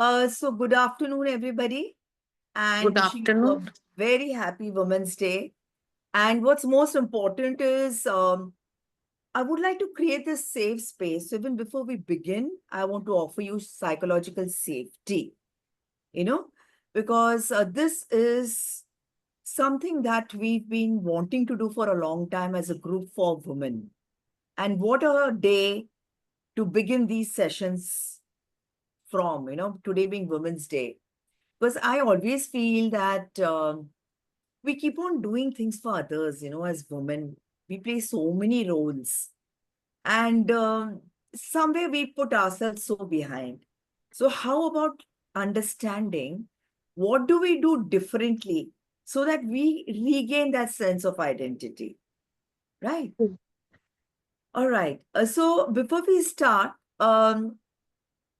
So good afternoon, everybody, and Good wishing you a afternoon. very happy Women's Day. And what's most important is I would like to create this safe space. So even before we begin, I want to offer you psychological safety, you know, because this is something that we've been wanting to do for a long time as a group for women. And what a day to begin these sessions from, today being Women's Day. Because I always feel that we keep on doing things for others, as women. We play so many roles. And somewhere we put ourselves so behind. So, how about understanding what do we do differently so that we regain that sense of identity? Right. Mm. All right. So, before we start,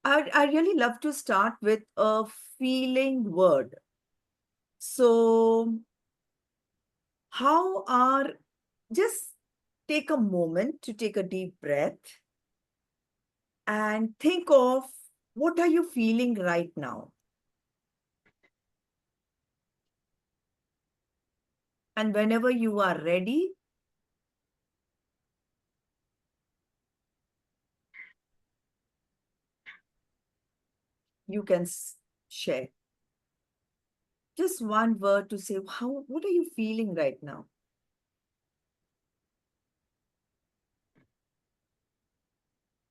I really love to start with a feeling word. So, how are just take a moment to take a deep breath and think of what are you feeling right now? And whenever you are ready, you can share just one word to say how what are you feeling right now?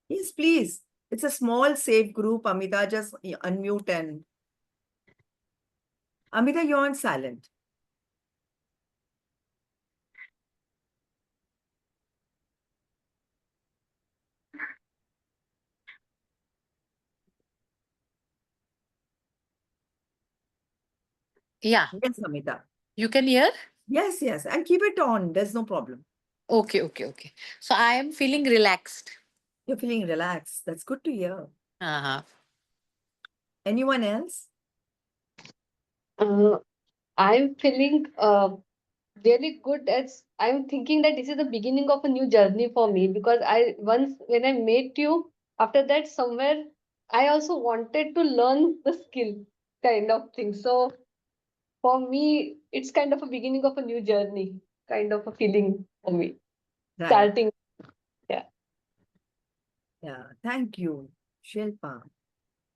Yes, please. It's a small safe group. Amita, just unmute and Amita, you're on silent. Yeah, Yes, Amita. you can hear? Yes, yes. And keep it on. There's no problem. Okay. So I am feeling relaxed. You're feeling relaxed. That's good to hear. Uh-huh. Anyone else? Uh, I'm feeling really good as I'm thinking that this is the beginning of a new journey for me because I once when I met you, after that somewhere I also wanted to learn the skill kind of thing. So for me, it's kind of a beginning of a new journey, kind of a feeling for me. Right. Starting, yeah. Yeah. Thank you, Shilpa.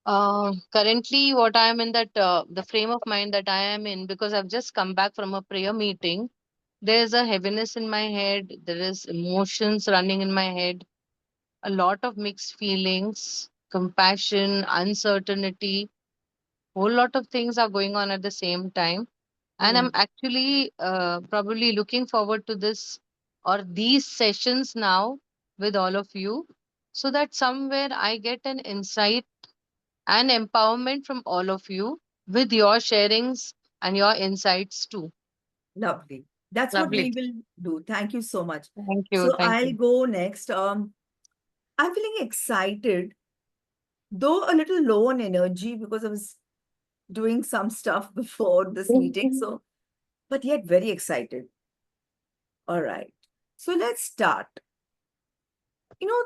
Currently, what I am in that the frame of mind that I am in, because I've just come back from a prayer meeting. There's a heaviness in my head. There is emotions running in my head. A lot of mixed feelings, compassion, uncertainty. Whole lot of things are going on at the same time, and I'm Hmm. actually probably looking forward to this or these sessions now with all of you, so that somewhere I get an insight and empowerment from all of you with your sharings and your insights too. Lovely. That's what we Lovely. will do. Thank you so much. Thank you. So Thank I'll you. go next. I'm feeling excited, though a little low on energy because I was doing some stuff before this meeting. So, but yet very excited. All right. So let's start.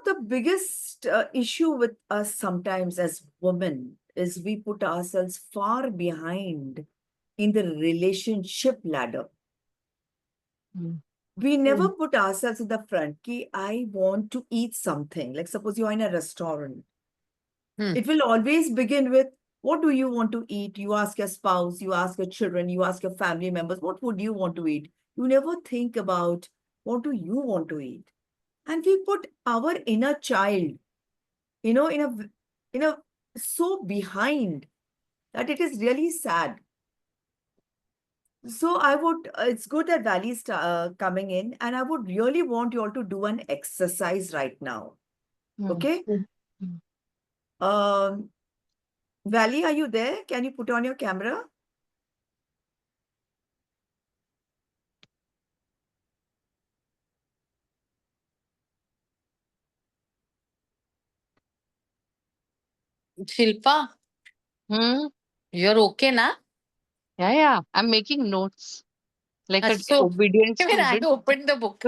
The biggest issue with us sometimes as women is we put ourselves far behind in the relationship ladder. Mm. We Mm, never put ourselves in the front. Ki, I want to eat something. Like suppose you're in a restaurant. Hmm. It will always begin with, what do you want to eat? You ask your spouse, you ask your children, you ask your family members, what would you want to eat? You never think about what do you want to eat? And we put our inner child, in a so behind that it is really sad. So I would, it's good that Valley is coming in, and I would really want you all to do an exercise right now. Hmm. Okay? mm. Hmm. Um, Valley, are you there? Can you put on your camera? Shilpa, Hmm. you're okay, na? Yeah. I'm making notes like a So, obedient when I student. opened the book.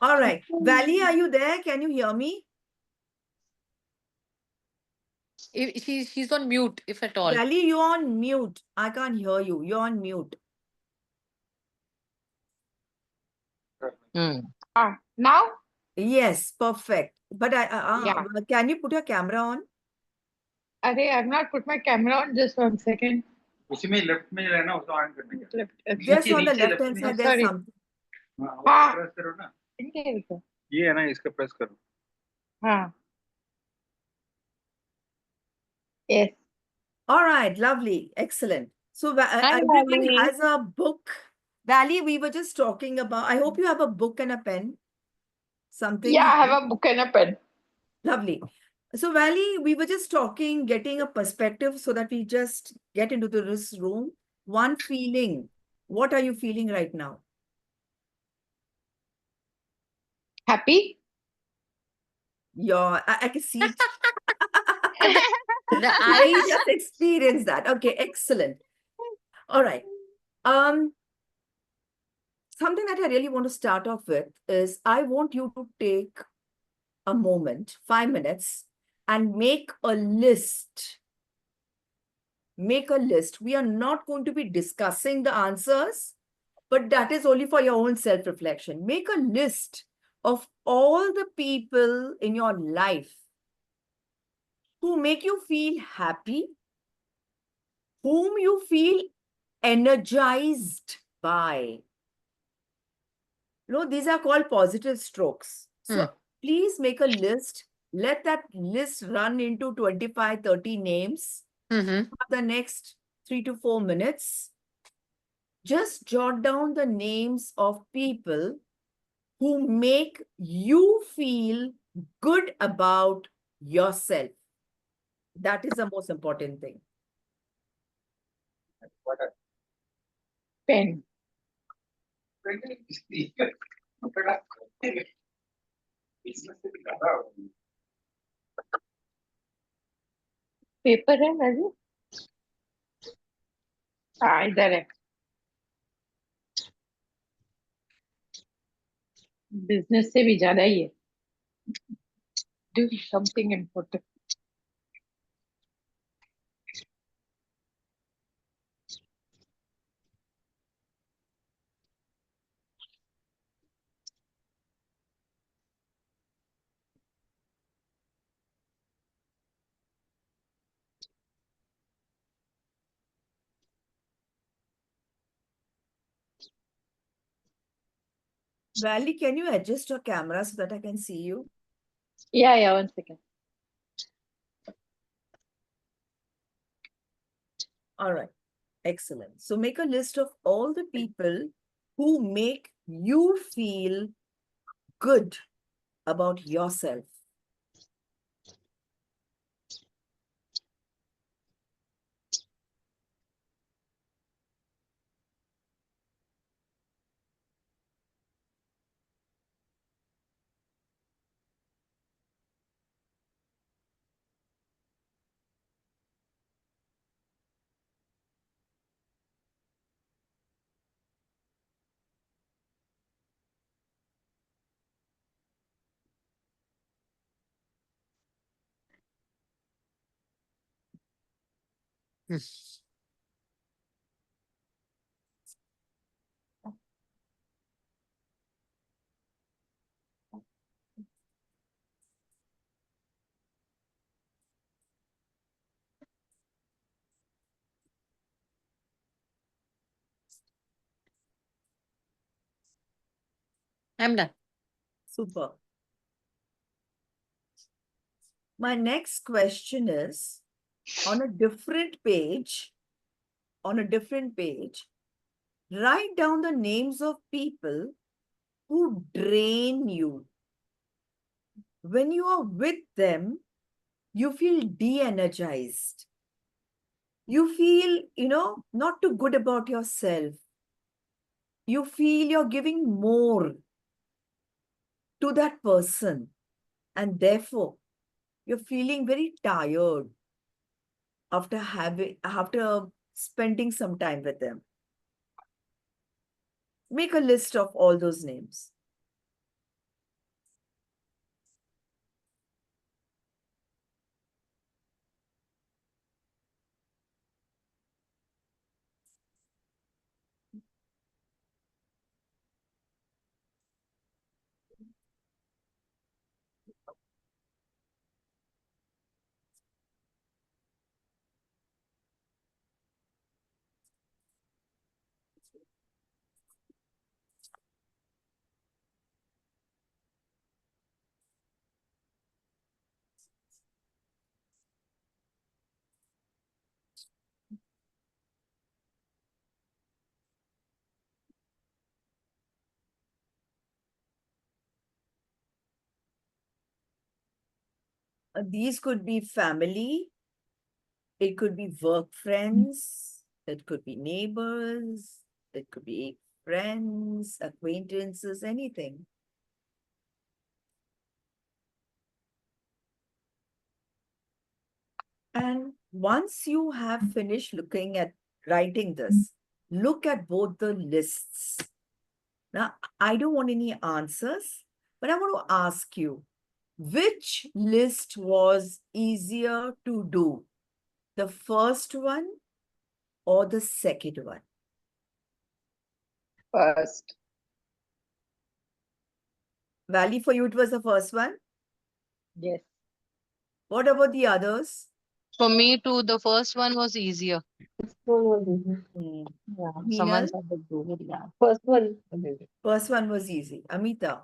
All right. Valley, are you there? Can you hear me? She's on mute, if at all. Valley, you're on mute. I can't hear you. You're on mute. Hmm. Now? Yes, perfect. But Yeah. can you put your camera on? I've not put my camera on. Just 1 second. उसी में left में रहना उसको on करने का Left. Just नीचे on the नीचे left left hand में side, there's sorry. something. हाँ हाँ। प्रेस करो ना There we go. ये है ना इसका प्रेस करो हाँ. Yes. All right, lovely, excellent. So Hi, everybody Vali. has a book. Valley, we were just talking about. I hope you have a book and a pen. Something. Yeah, I have a book and a pen. Lovely. So, Valley, we were just talking, getting a perspective so that we just get into this room. One feeling. What are you feeling right now? Happy? I can see it. The I eyes. just experienced that. Okay, excellent. All right. Something that I really want to start off with is I want you to take a moment, 5 minutes, and make a list. Make a list. We are not going to be discussing the answers, but that is only for your own self-reflection. Make a list of all the people in your life who make you feel happy, whom you feel energized by. These are called positive strokes. So please make a list. Let that list run into 25, 30 names Mm-hmm. for the next 3 to 4 minutes. Just jot down the names of people who make you feel good about yourself. That is the most important thing. Pen. Paper है राजू हाँ इधर है business से भी ज्यादा ही है do something important Valley, can you adjust your camera so that I can see you? या 1 second All right. Excellent. So make a list of all the people who make you feel good about yourself. I'm done. Super. My next question is on a different page, write down the names of people who drain you. When you are with them, you feel de-energized. You feel, not too good about yourself. You feel you're giving more to that person. And therefore, you're feeling very tired after spending some time with them. Make a list of all those names. These could be family, it could be work friends, it could be neighbors, it could be friends, acquaintances, anything. And once you have finished looking at writing this, look at both the lists. Now, I don't want any answers, but I want to ask you, which list was easier to do? The first one or the second one? First. Valley, for you, it was the first one. Yes. What about the others? For me too, the first one was easier. One was easy. Yeah. Meenal? Someone said the good. Yeah. First one was easy. First one was easy. Amita,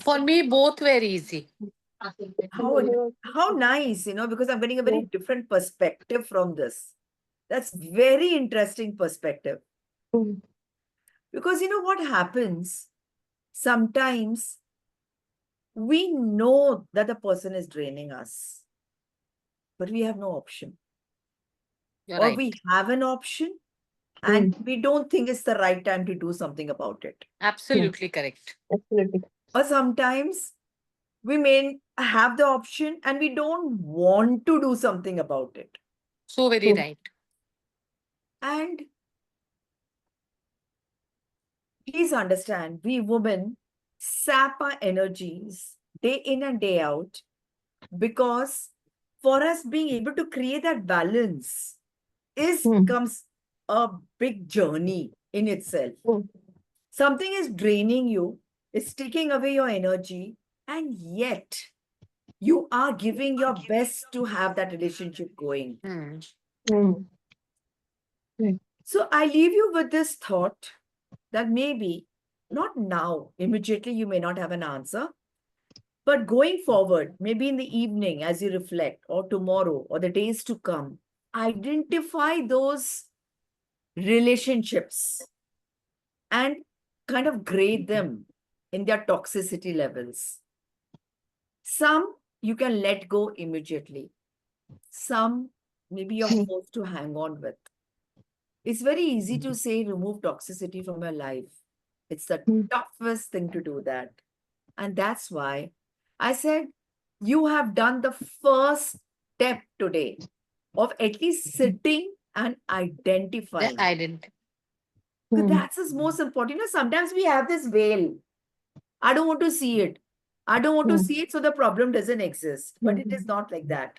For me, both were easy. how nice, because I'm getting a very Yeah. different perspective from this. That's very interesting perspective. Mm. Because you know what happens? Sometimes we know that the person is draining us, but we have no option. You're Or right. we have an option and we don't think it's the right time to do something about it. Absolutely correct. Absolutely. Or sometimes we may have the option and we don't want to do something about it. So very True. right. And please understand, we women sap our energies day in and day out, because for us being able to create that balance becomes a big journey in itself. Mm. Something is draining you, it's taking away your energy, and yet you are giving your best to have that relationship going. Hmm. Mm. So I leave you with this thought that maybe not now, immediately you may not have an answer, but going forward, maybe in the evening as you reflect, or tomorrow, or the days to come, identify those relationships and kind of grade them in their toxicity levels. Some you can let go immediately. Some maybe you're forced to hang on with. It's very easy to say remove toxicity from your life. It's the toughest thing to do that. And that's why I said you have done the first step today of at least sitting and The identifying. identity. Because that's the most important. Sometimes we have this veil. I don't want to see it. I don't want to see it, so the problem doesn't exist. But it is not like that.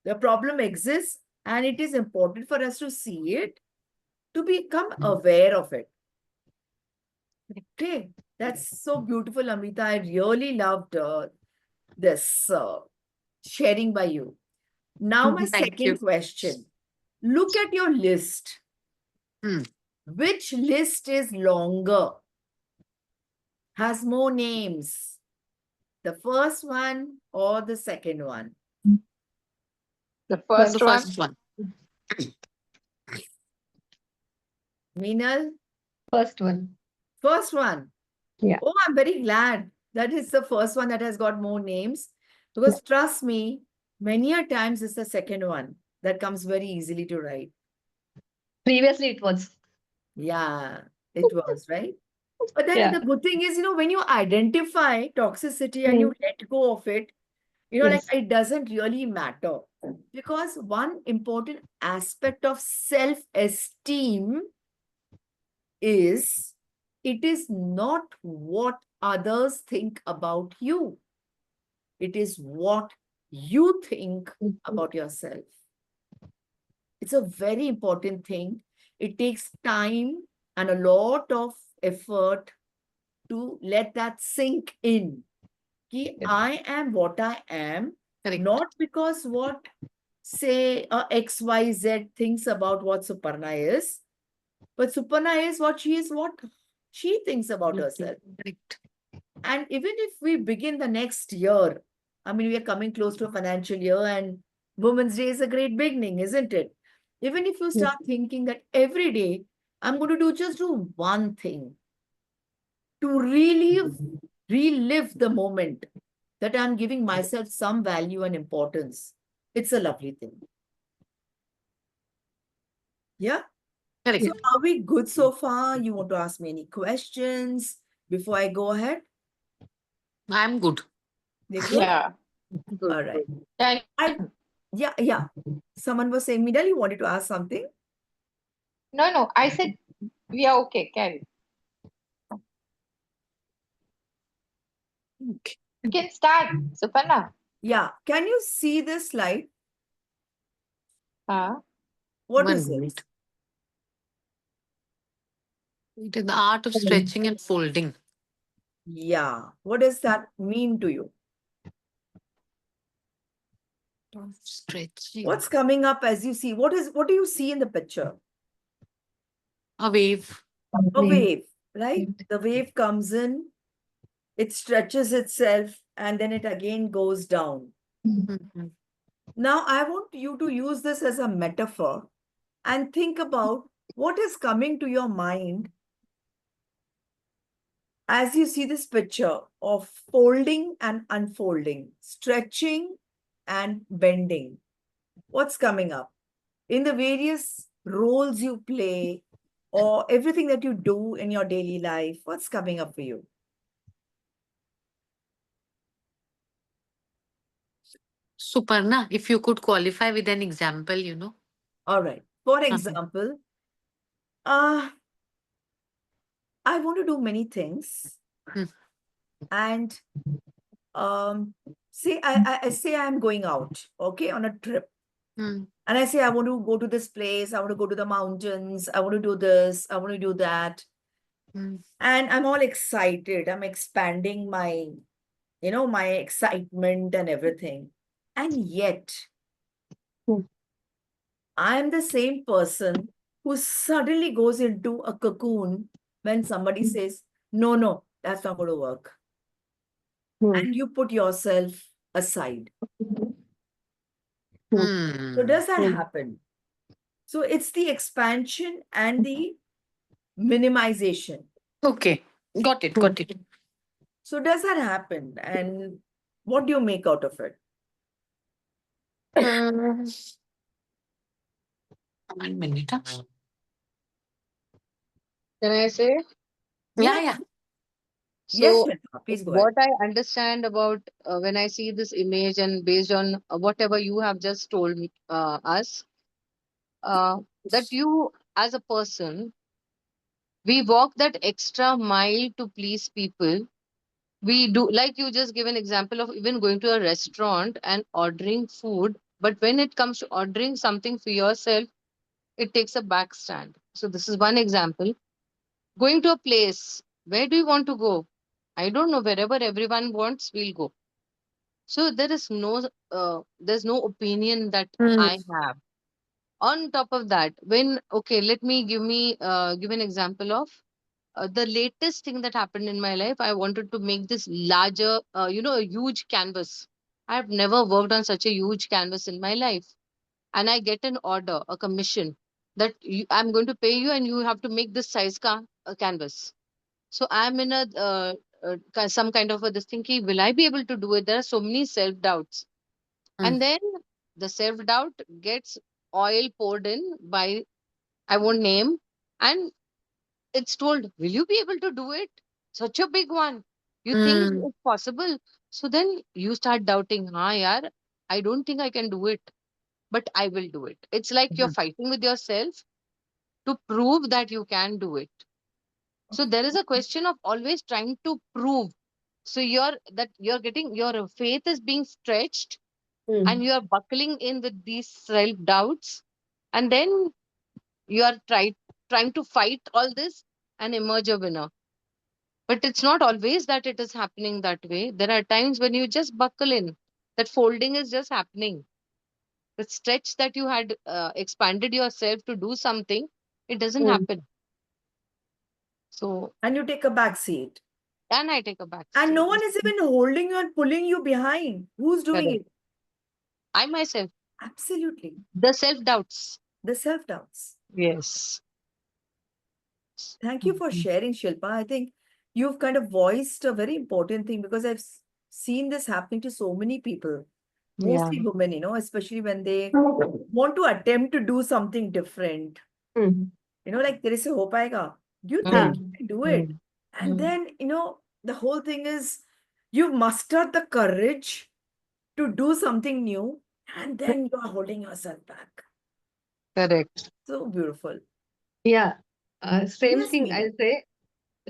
The problem exists, and it is important for us to see it, to become aware of it. Okay, that's so beautiful, Amrita. I really loved this sharing by you. Now, my Thank second you. question. Look at your list. Hmm. Which list is longer? Has more names? The first one or the second one? The The first one. first one. Meenal? First one. First one. Yeah. Oh, I'm very glad that is the first one that has got more names. Because trust me, many a times it's the second one that comes very easily to write. Previously it was. Yeah, it was, right? But then Yeah. the good thing is, when you identify toxicity and you let go of it, like Yes. it doesn't really matter. Because one important aspect of self-esteem is it is not what others think about you. It is what you think about yourself. It's a very important thing. It takes time and a lot of effort to let that sink in. Ki I am what I am, Correct. not because what, say, XYZ thinks about what Suparna is, but Suparna is what she thinks about herself. Correct. And even if we begin the next year, I mean, we are coming close to a financial year, and Women's Day is a great beginning, isn't it? Even if you start thinking that every day I'm going to just do one thing to really relive the moment, that I'm giving myself some value and importance. It's a lovely thing. Yeah. Correct. So are we good so far? You want to ask me any questions before I go ahead? I'm good. They're good? Yeah. Good, All right. good. Yeah. Someone was saying, Midal, you wanted to ask something? No, I said we are okay, carry. Okay. You can start, Suparna. Yeah. Can you see this slide? What One is it? minute. It is the art of stretching and folding. Yeah. What does that mean to you? Of stretching. What's coming up as you see? What do you see in the picture? A wave. A wave, right? The wave comes in, it stretches itself, and then it again goes down. Mhm. Now, I want you to use this as a metaphor and think about what is coming to your mind as you see this picture of folding and unfolding, stretching and bending. What's coming up? In the various roles you play or everything that you do in your daily life, what's coming up for you? Suparna, if you could qualify with an example, you know. All right. For Uh-huh. example, uh, I want to do many things. Hmm. And say I say I'm going out, okay, on a trip. Hmm. And I say I want to go to this place, I want to go to the mountains, I want to do this, I want to do that. Hmm. And I'm all excited. I'm expanding my, my excitement and everything. And yet, I'm the same person who suddenly goes into a cocoon when somebody says, no, that's not going to work. And you put yourself aside. So Hmm. does that happen? So it's the expansion and the minimization. Okay. Got it. Got it. So does that happen? And what do you make out of it? Hmm. 1 minute. Huh? Can I say? Yeah, yeah. Yes, So, Shilpa, please go ahead. what I understand about when I see this image and based on whatever you have just told me, us, that you as a person, we walk that extra mile to please people. We do, like you just give an example of even going to a restaurant and ordering food. But when it comes to ordering something for yourself, it takes a back stand. So, this is one example. Going to a place, where do you want to go? I don't know. Wherever everyone wants, we'll go. So there's no opinion that Hmm. I have. On top of that, when okay, let me give an example of the latest thing that happened in my life. I wanted to make this larger, a huge canvas. I've never worked on such a huge canvas in my life, and I get an order, a commission that I'm going to pay you, and you have to make this size canvas. So I'm in some kind of a this thinking, will I be able to do it? There are so many self doubts, Hmm. and then the self doubt gets oil poured in by, I won't name, and it's told, will you be able to do it? Such a big one. You think Hmm. it's possible? So then you start doubting, yaar, I don't think I can do it, but I will do it. It's like you're Hmm. fighting with yourself to prove that you can do it. So there is a question of always trying to prove. So you're getting your faith is being stretched and you are buckling in with these self doubts, and then you are trying to fight all this and emerge a winner. But it's not always that it is happening that way. There are times when you just buckle in, that folding is just happening. The stretch that you had expanded yourself to do something, it doesn't happen. So, And you take a back seat. and I take a back And seat. no one is even holding you and pulling you behind. Who's doing Correct. it? I myself, Absolutely. the self doubts. The self-doubts. Yes. Thank you for sharing, Shilpa. I think you've kind of voiced a very important thing because seen this happening to so many people, Yeah. mostly women, especially when they want to attempt to do something different. Hmm. Like there is a hope aega. Do you Huh. think you Mm, can do it? mm, And mm. then, the whole thing is you've mustered the courage to do something new, and then you are holding yourself back. Correct. So beautiful. Yeah. Same Yes, thing Meena. I'll say.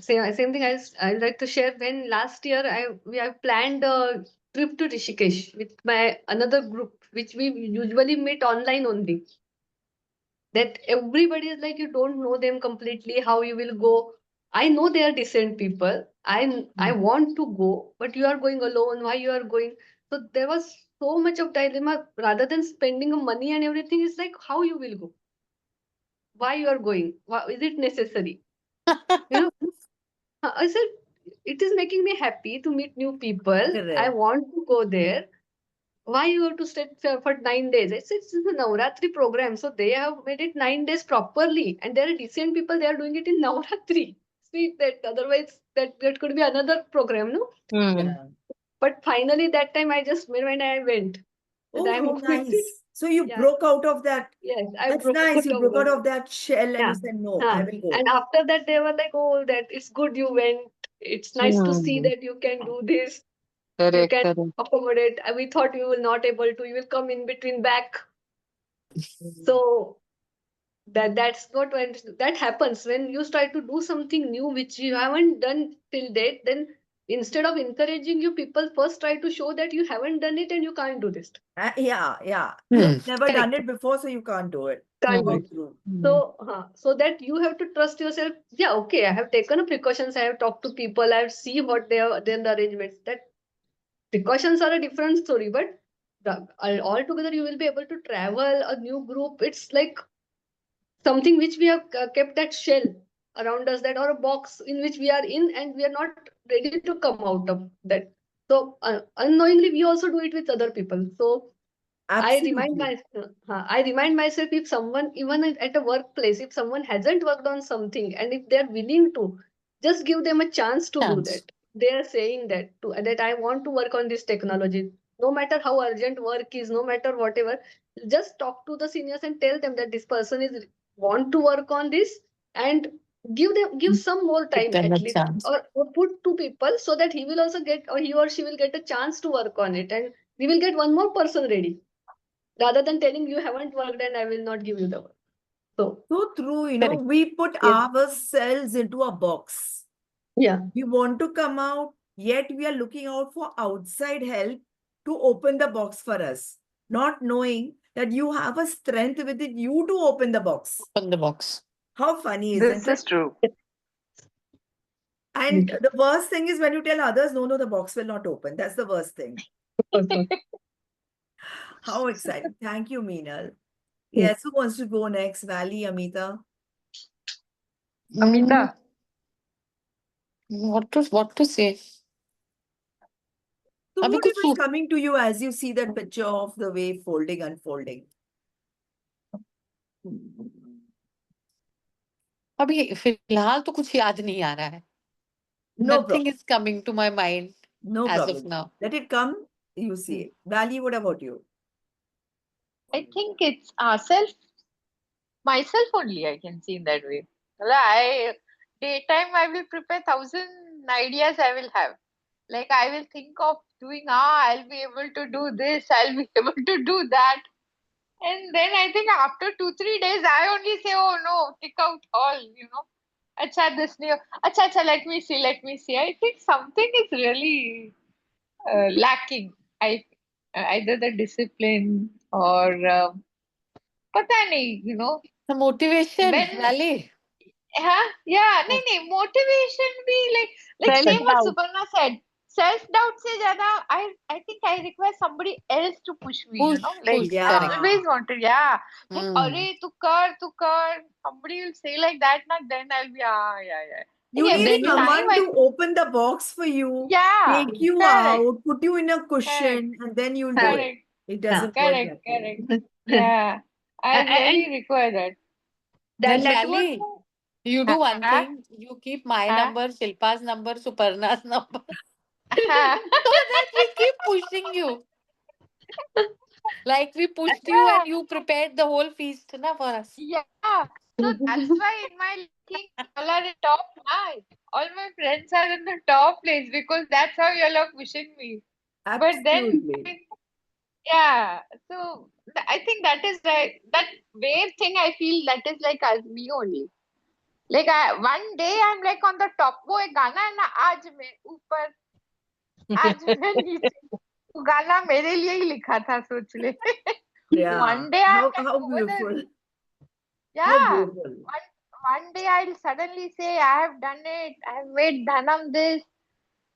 Same thing I'd like to share. When last year we have planned a trip to Rishikesh with my another group, which we usually meet online only. That everybody is like, you don't know them completely, how you will go. I know they are decent people. I Mm. want to go, but you are going alone. Why you are going? So there was so much of dilemma. Rather than spending money and everything, it's like how you will go, why you are going, why, is it necessary? You know, I said it is making me happy to meet new people. I Correct. want to go there. Why you have to stay for 9 days? It's a Navratri program, so they have made it 9 days properly, and there are decent people. They are doing it in Navratri. See that otherwise that could be another program, no? Mm. Yeah. But finally, that time I just when I went, that Oh, I am how going to. nice. So you Yeah, broke out of that. yes, I That's broke nice. out You of broke out that. of that shell and you Yeah, said, no, I huh. will go. And after that, they were like, "Oh, that it's good you went. It's nice to see Mm. that you can do this. You Correct, can correct. accommodate. We thought you will not able to. You will come in between back." Mhm. So that's not when that happens when you try to do something new which you haven't done till date. Then instead of encouraging you, people first try to show that you haven't done it and you can't do this. Yeah, yeah. Hmm. You've never done Correct. it before, so you can't do it. Can't do So Mm. it. true. Mm. So that you have to trust yourself. Yeah, okay, I have taken a precautions. I have talked to people. I have see what they have done the arrangements. That precautions are a different story, but altogether you will be able to travel a new group. It's like something which we have kept that shell around us, that or a box in which we are in and we are not ready to come out of that. So unknowingly we also do it with other people. So Absolutely. I remind myself, if someone, even at a workplace, if someone hasn't worked on something and if they're willing to, just give them a chance to do Chance. that. They are saying that to that I want to work on this technology. No matter how urgent work is, no matter whatever, just talk to the seniors and tell them that this person is want to work on this, and give some more Give time them at a least, chance. or put two people so that he will also get, or he or she will get a chance to work on it, and we will get one more person ready, rather than telling you haven't worked and I will not give you the work. So, So true, Correct. we put yes, ourselves into a box. yeah, We want to come out, yet we are looking out for outside help to open the box for us, not knowing that you have a strength within you to open the box. Open the box. How funny, This isn't it? is true. And absolutely. the worst thing is when you tell others, no, no, the box will not open. That's the worst thing. Okay. How exciting. Thank you, Meenal. Yes. Yes, who wants to go next? Valley, Amita? Mm, Amita, what to say? So, अभी what कुछ is coming to you as you see that picture of the way folding, unfolding? अभी फिलहाल तो कुछ याद नहीं आ रहा है. No Nothing problem. is coming to my mind No as of problem. now. Let it come. You see it. Valley, what about you? I think it's myself only I can see in that way. I daytime I will prepare 1,000 ideas I will have. Like I will think of doing I'll be able to do this, I'll be able to do that. And then I think after 2-3 days I only say, oh no, tick out all. Acha this new acha, let me see. I think something is really lacking. I either the discipline or पता नहीं. The motivation, When Valley. yeah, नहीं motivation be like Self same what doubt. Suparna said. Self doubt से ज़्यादा I think I require somebody else to push me. Like Push, I correct. Yeah. always wanted, yeah. Like Hmm. अरे तू कर. Somebody will say like that, ना then I'll be yeah. You Like need every Then you time someone I to open the box for you, yeah, take you correct, out, put you in a correct, cushion, and then you'll do it. correct, It Yeah. doesn't work correct, that way. correct. Yeah, I And really require that. then that was Valley, you do one Huh? thing. You keep my Huh? number, Shilpa's number, Suparna's number. So that we keep pushing you. Like we pushed you Yeah, and you prepared the whole feast na, for us. yeah. So that's why in my thinking, y'all are in top nine. All my friends are in the top place because that's how y'all are pushing me. But then, Absolutely. yeah. So I think that is right. That wave thing, I feel that is like as me only. Like one day I'm like on the top. वो एक गाना है ना आज मैं ऊपर आज मैं नीचे वो गाना मेरे लिए ही लिखा था सोच ले Yeah. one day I'm like How over the beautiful. How yeah beautiful. one day I'll suddenly say I have done it, I've made Dhanam this,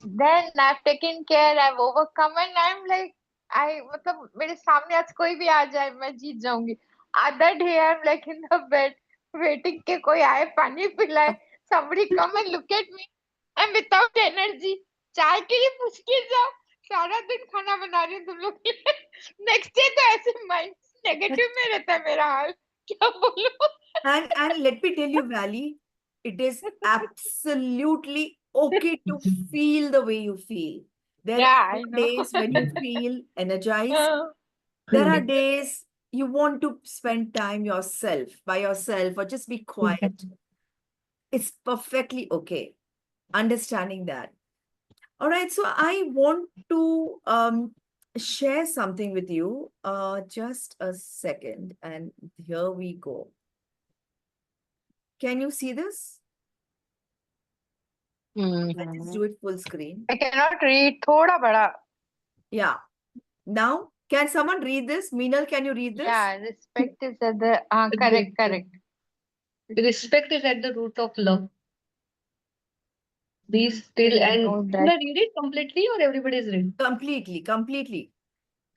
then I've taken care, I've overcome, and I'm like I मतलब मेरे सामने आज कोई भी आ जाए मैं जीत जाऊंगी. Other day I'm like in the bed waiting के कोई आए पानी पिलाए, somebody come and look at me, I'm without energy, चाय के लिए पूछ के जाओ, सारा दिन खाना बना रही हूँ तुम लोग के लिए. नेक्स्ट डे तो ऐसे माइंड नेगेटिव में रहता है मेरा हाल, क्या बोलूं. And let me tell you, Valley, it is absolutely okay to feel the way you feel. There Yeah, are I know. days when you feel energized. Uh, There are days you want to spend time yourself, by yourself, or just be quiet. It's perfectly okay. Understanding that. All right, so I want to share something with you. Just a second, and here we go. Can you see this? Let's just do it full screen. I cannot read. थोड़ा बड़ा. Yeah. Now, can someone read this? Meenal, can you read this? Yeah, respect is at the correct, correct. Respect is at the root of love. Be still I and know should that. I read it completely or everybody's read? Completely, completely.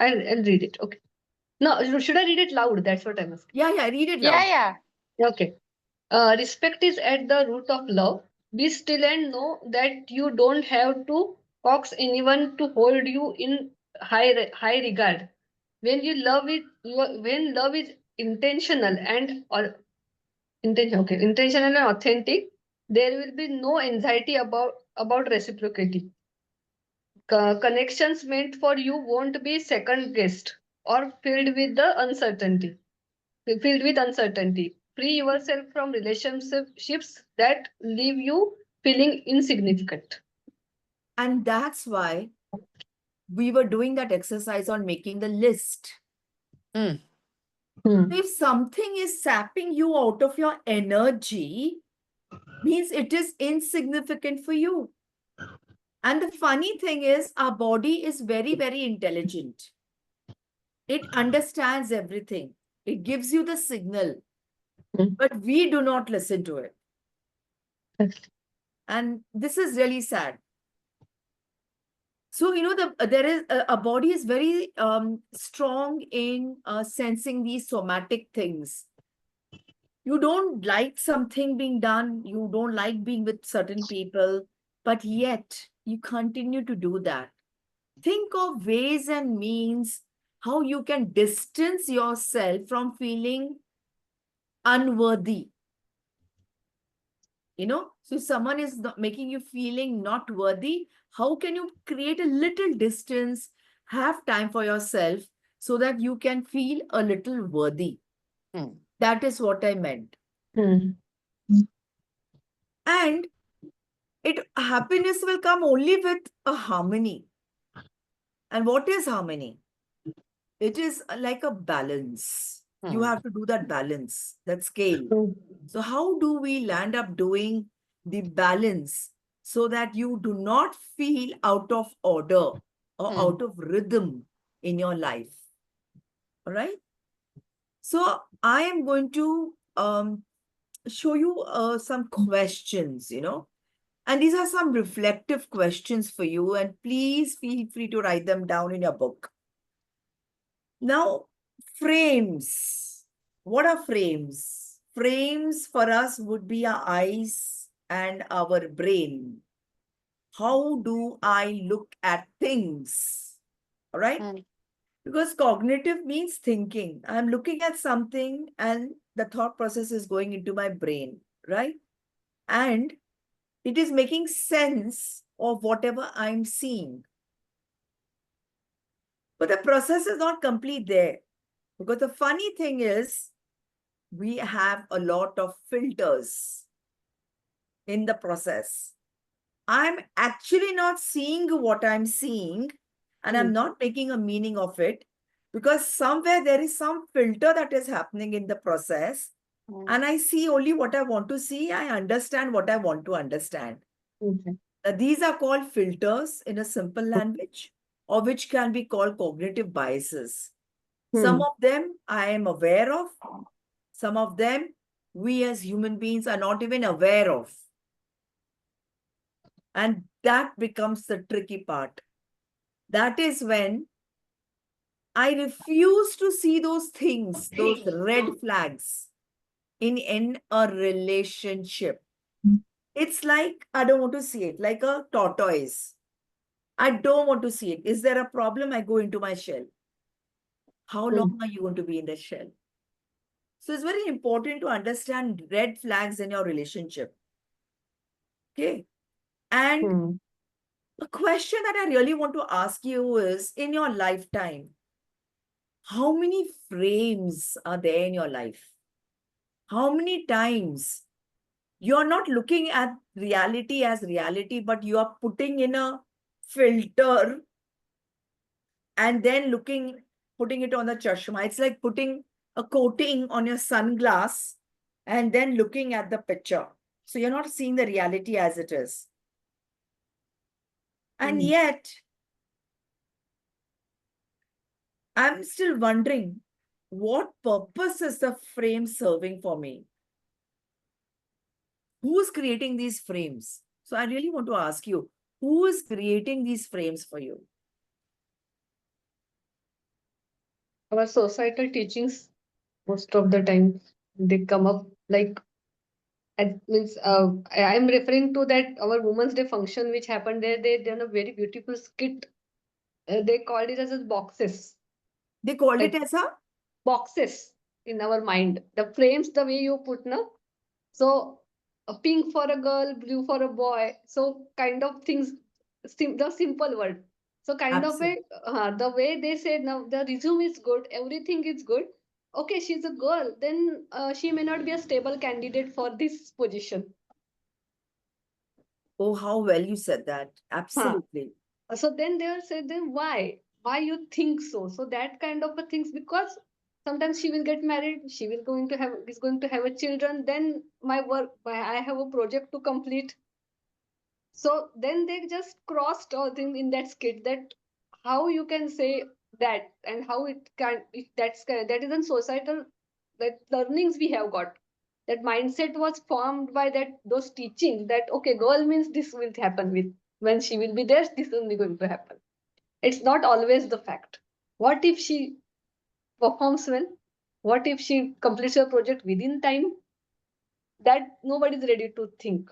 I'll read it. Okay. No, should I read it loud? That's what I'm asking. Yeah, read it Yeah, loud. yeah. Okay. Respect is at the root of love. Be still and know that you don't have to coax anyone to hold you in high regard. When you love it, when love is intentional and or intentional and authentic, there will be no anxiety about reciprocity. Connections meant for you won't be second guessed or filled with uncertainty. Free yourself from relationships that leave you feeling insignificant. And that's why we were doing that exercise on making the list. Hmm. If something is sapping you out of your energy, means it is insignificant for you. And the funny thing is, our body is very, very intelligent. It understands everything. It gives you the signal, but we do not listen to it. And this is really sad. So, there is a body is very strong in sensing these somatic things. You don't like something being done, you don't like being with certain people, but yet you continue to do that. Think of ways and means how you can distance yourself from feeling unworthy. So if someone is making you feeling not worthy, how can you create a little distance, have time for yourself so that you can feel a little worthy? Hmm. That is what I meant. Hmm. And happiness will come only with a harmony. And what is harmony? It is like a balance. You have to do that balance, that scale. So how do we land up doing the balance so that you do not feel out of order or out of rhythm in your life? All right. So I am going to show you some questions, and these are some reflective questions for you. And please feel free to write them down in your book. Now, frames. What are frames? Frames for us would be our eyes and our brain. How do I look at things? All right? Because cognitive means thinking. I'm looking at something and the thought process is going into my brain, right? And It is making sense of whatever I'm seeing. But the process is not complete there. Because the funny thing is, we have a lot of filters in the process. I'm actually not seeing what I'm seeing, and I'm not making a meaning of it, because somewhere there is some filter that is happening in the process, and I see only what I want to see. I understand what I want to understand. Okay. These are called filters in a simple language, or which can be called cognitive biases. Some of them I am aware of. Some of them we as human beings are not even aware of. And that becomes the tricky part. That is when I refuse to see those things, those red flags in a relationship. It's like, I don't want to see it, like a tortoise. I don't want to see it. Is there a problem? I go into my shell. How long are you going to be in the shell? So it's very important to understand red flags in your relationship. Okay. And a question that I really want to ask you is, in your lifetime, how many frames are there in your life? How many times you're not looking at reality as reality, but you are putting in a filter and then putting it on the chashma. It's like putting a coating on your sunglass and then looking at the picture. So you're not seeing the reality as it is. And yet, I'm still wondering, what purpose is the frame serving for me? Who's creating these frames? So I really want to ask you, who is creating these frames for you? Our societal teachings, most of the time, they come up like, means I'm referring to that our Women's Day function which happened there. They done a very beautiful skit. They called it as boxes. They called Like it as a boxes in our mind. The frames, the way you put, no? So a pink for a girl, blue for a boy. So kind of things, the simple word. So kind of absolute. the way they said now the resume is good, everything is good. Okay, she's a girl, then she may not be a stable candidate for this position. Oh, how well you said that. Huh. Absolutely. So then they'll say, then why you think so? So that kind of a things, because sometimes she will get married, she will going to have is going to have a children, then my work, I have a project to complete. So then they just crossed all things in that skit, that how you can say that, and how it can, if that is in societal, that learnings we have got, that mindset was formed by that those teachings, that okay, girl means this will happen with, when she will be there, this is only going to happen. It's not always the fact. What if she performs well? What if she completes her project within time? That nobody is ready to think.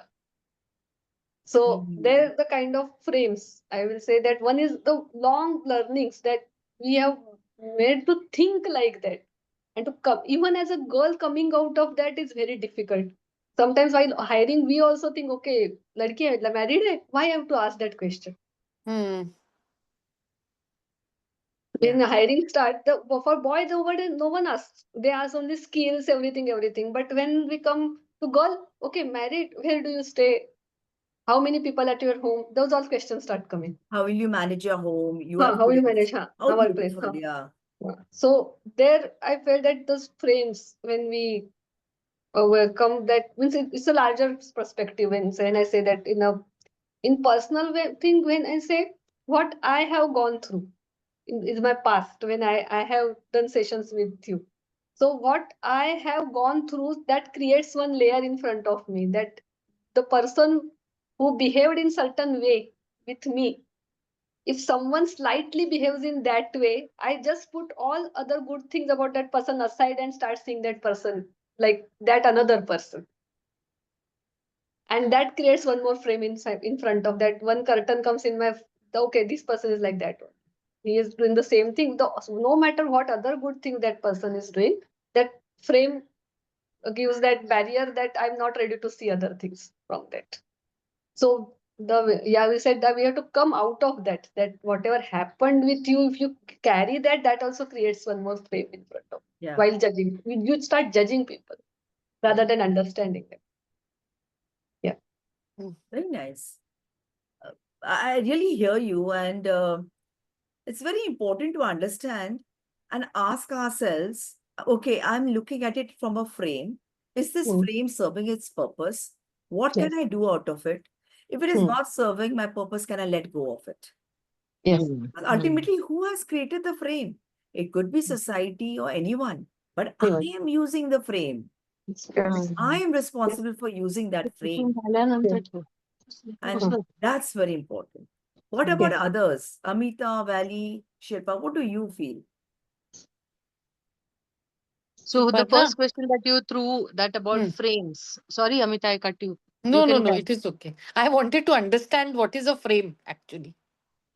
So Mhm. they're the kind of frames. I will say that one is the long learnings that we have made to think like that. And to come, even as a girl, coming out of that is very difficult. Sometimes while hiring, we also think, okay, ladki hai, married hai? Why I have to ask that question? Hmm. When Yeah. hiring start, for boys over there, no one asks. They ask only skills, everything, everything. But when we come to girl, okay, married, where do you stay? How many people at your home? Those all questions start coming. How will you manage your home? You Huh, have how you kids. manage? Huh, How workplace. beautiful. Huh. Yeah. So there, I felt that those frames, when we come, that means it's a larger perspective. When I say that in personal way thing, when I say what I have gone through in my past, when I have done sessions with you. So what I have gone through, that creates one layer in front of me, that the person who behaved in certain way with me, if someone slightly behaves in that way, I just put all other good things about that person aside and start seeing that person like that another person. And that creates one more frame inside in front of that. One curtain comes in my, okay, this person is like that one. He is doing the same thing. No matter what other good thing that person is doing, that frame gives that barrier that I'm not ready to see other things from that. So we said that we have to come out of that. That whatever happened with you, if you carry that, that also creates one more frame in front of Yeah. while judging. You start judging people rather than understanding them. Yeah. Very nice. I really hear you, and it's very important to understand and ask ourselves, okay, I'm looking at it from a frame. Is this Hmm. frame serving its purpose? What can Yes. I do out of it? If it is Hmm. not serving my purpose, can I let go of it? Yes. Hmm. But ultimately, who has created the frame? It could be society or anyone, but I Anyone. am using the frame. Yes. I am Yes. responsible for using that frame. झाल्यानंतर ठेव. And that's very important. What about Yes. others? Amita, Valley, Shilpa, what do you feel? So the Suparna? first question that you threw that about Hmm. frames. Sorry, Amita, I cut you. No, You no, can no, carry. it is okay. I wanted to understand what is a frame actually.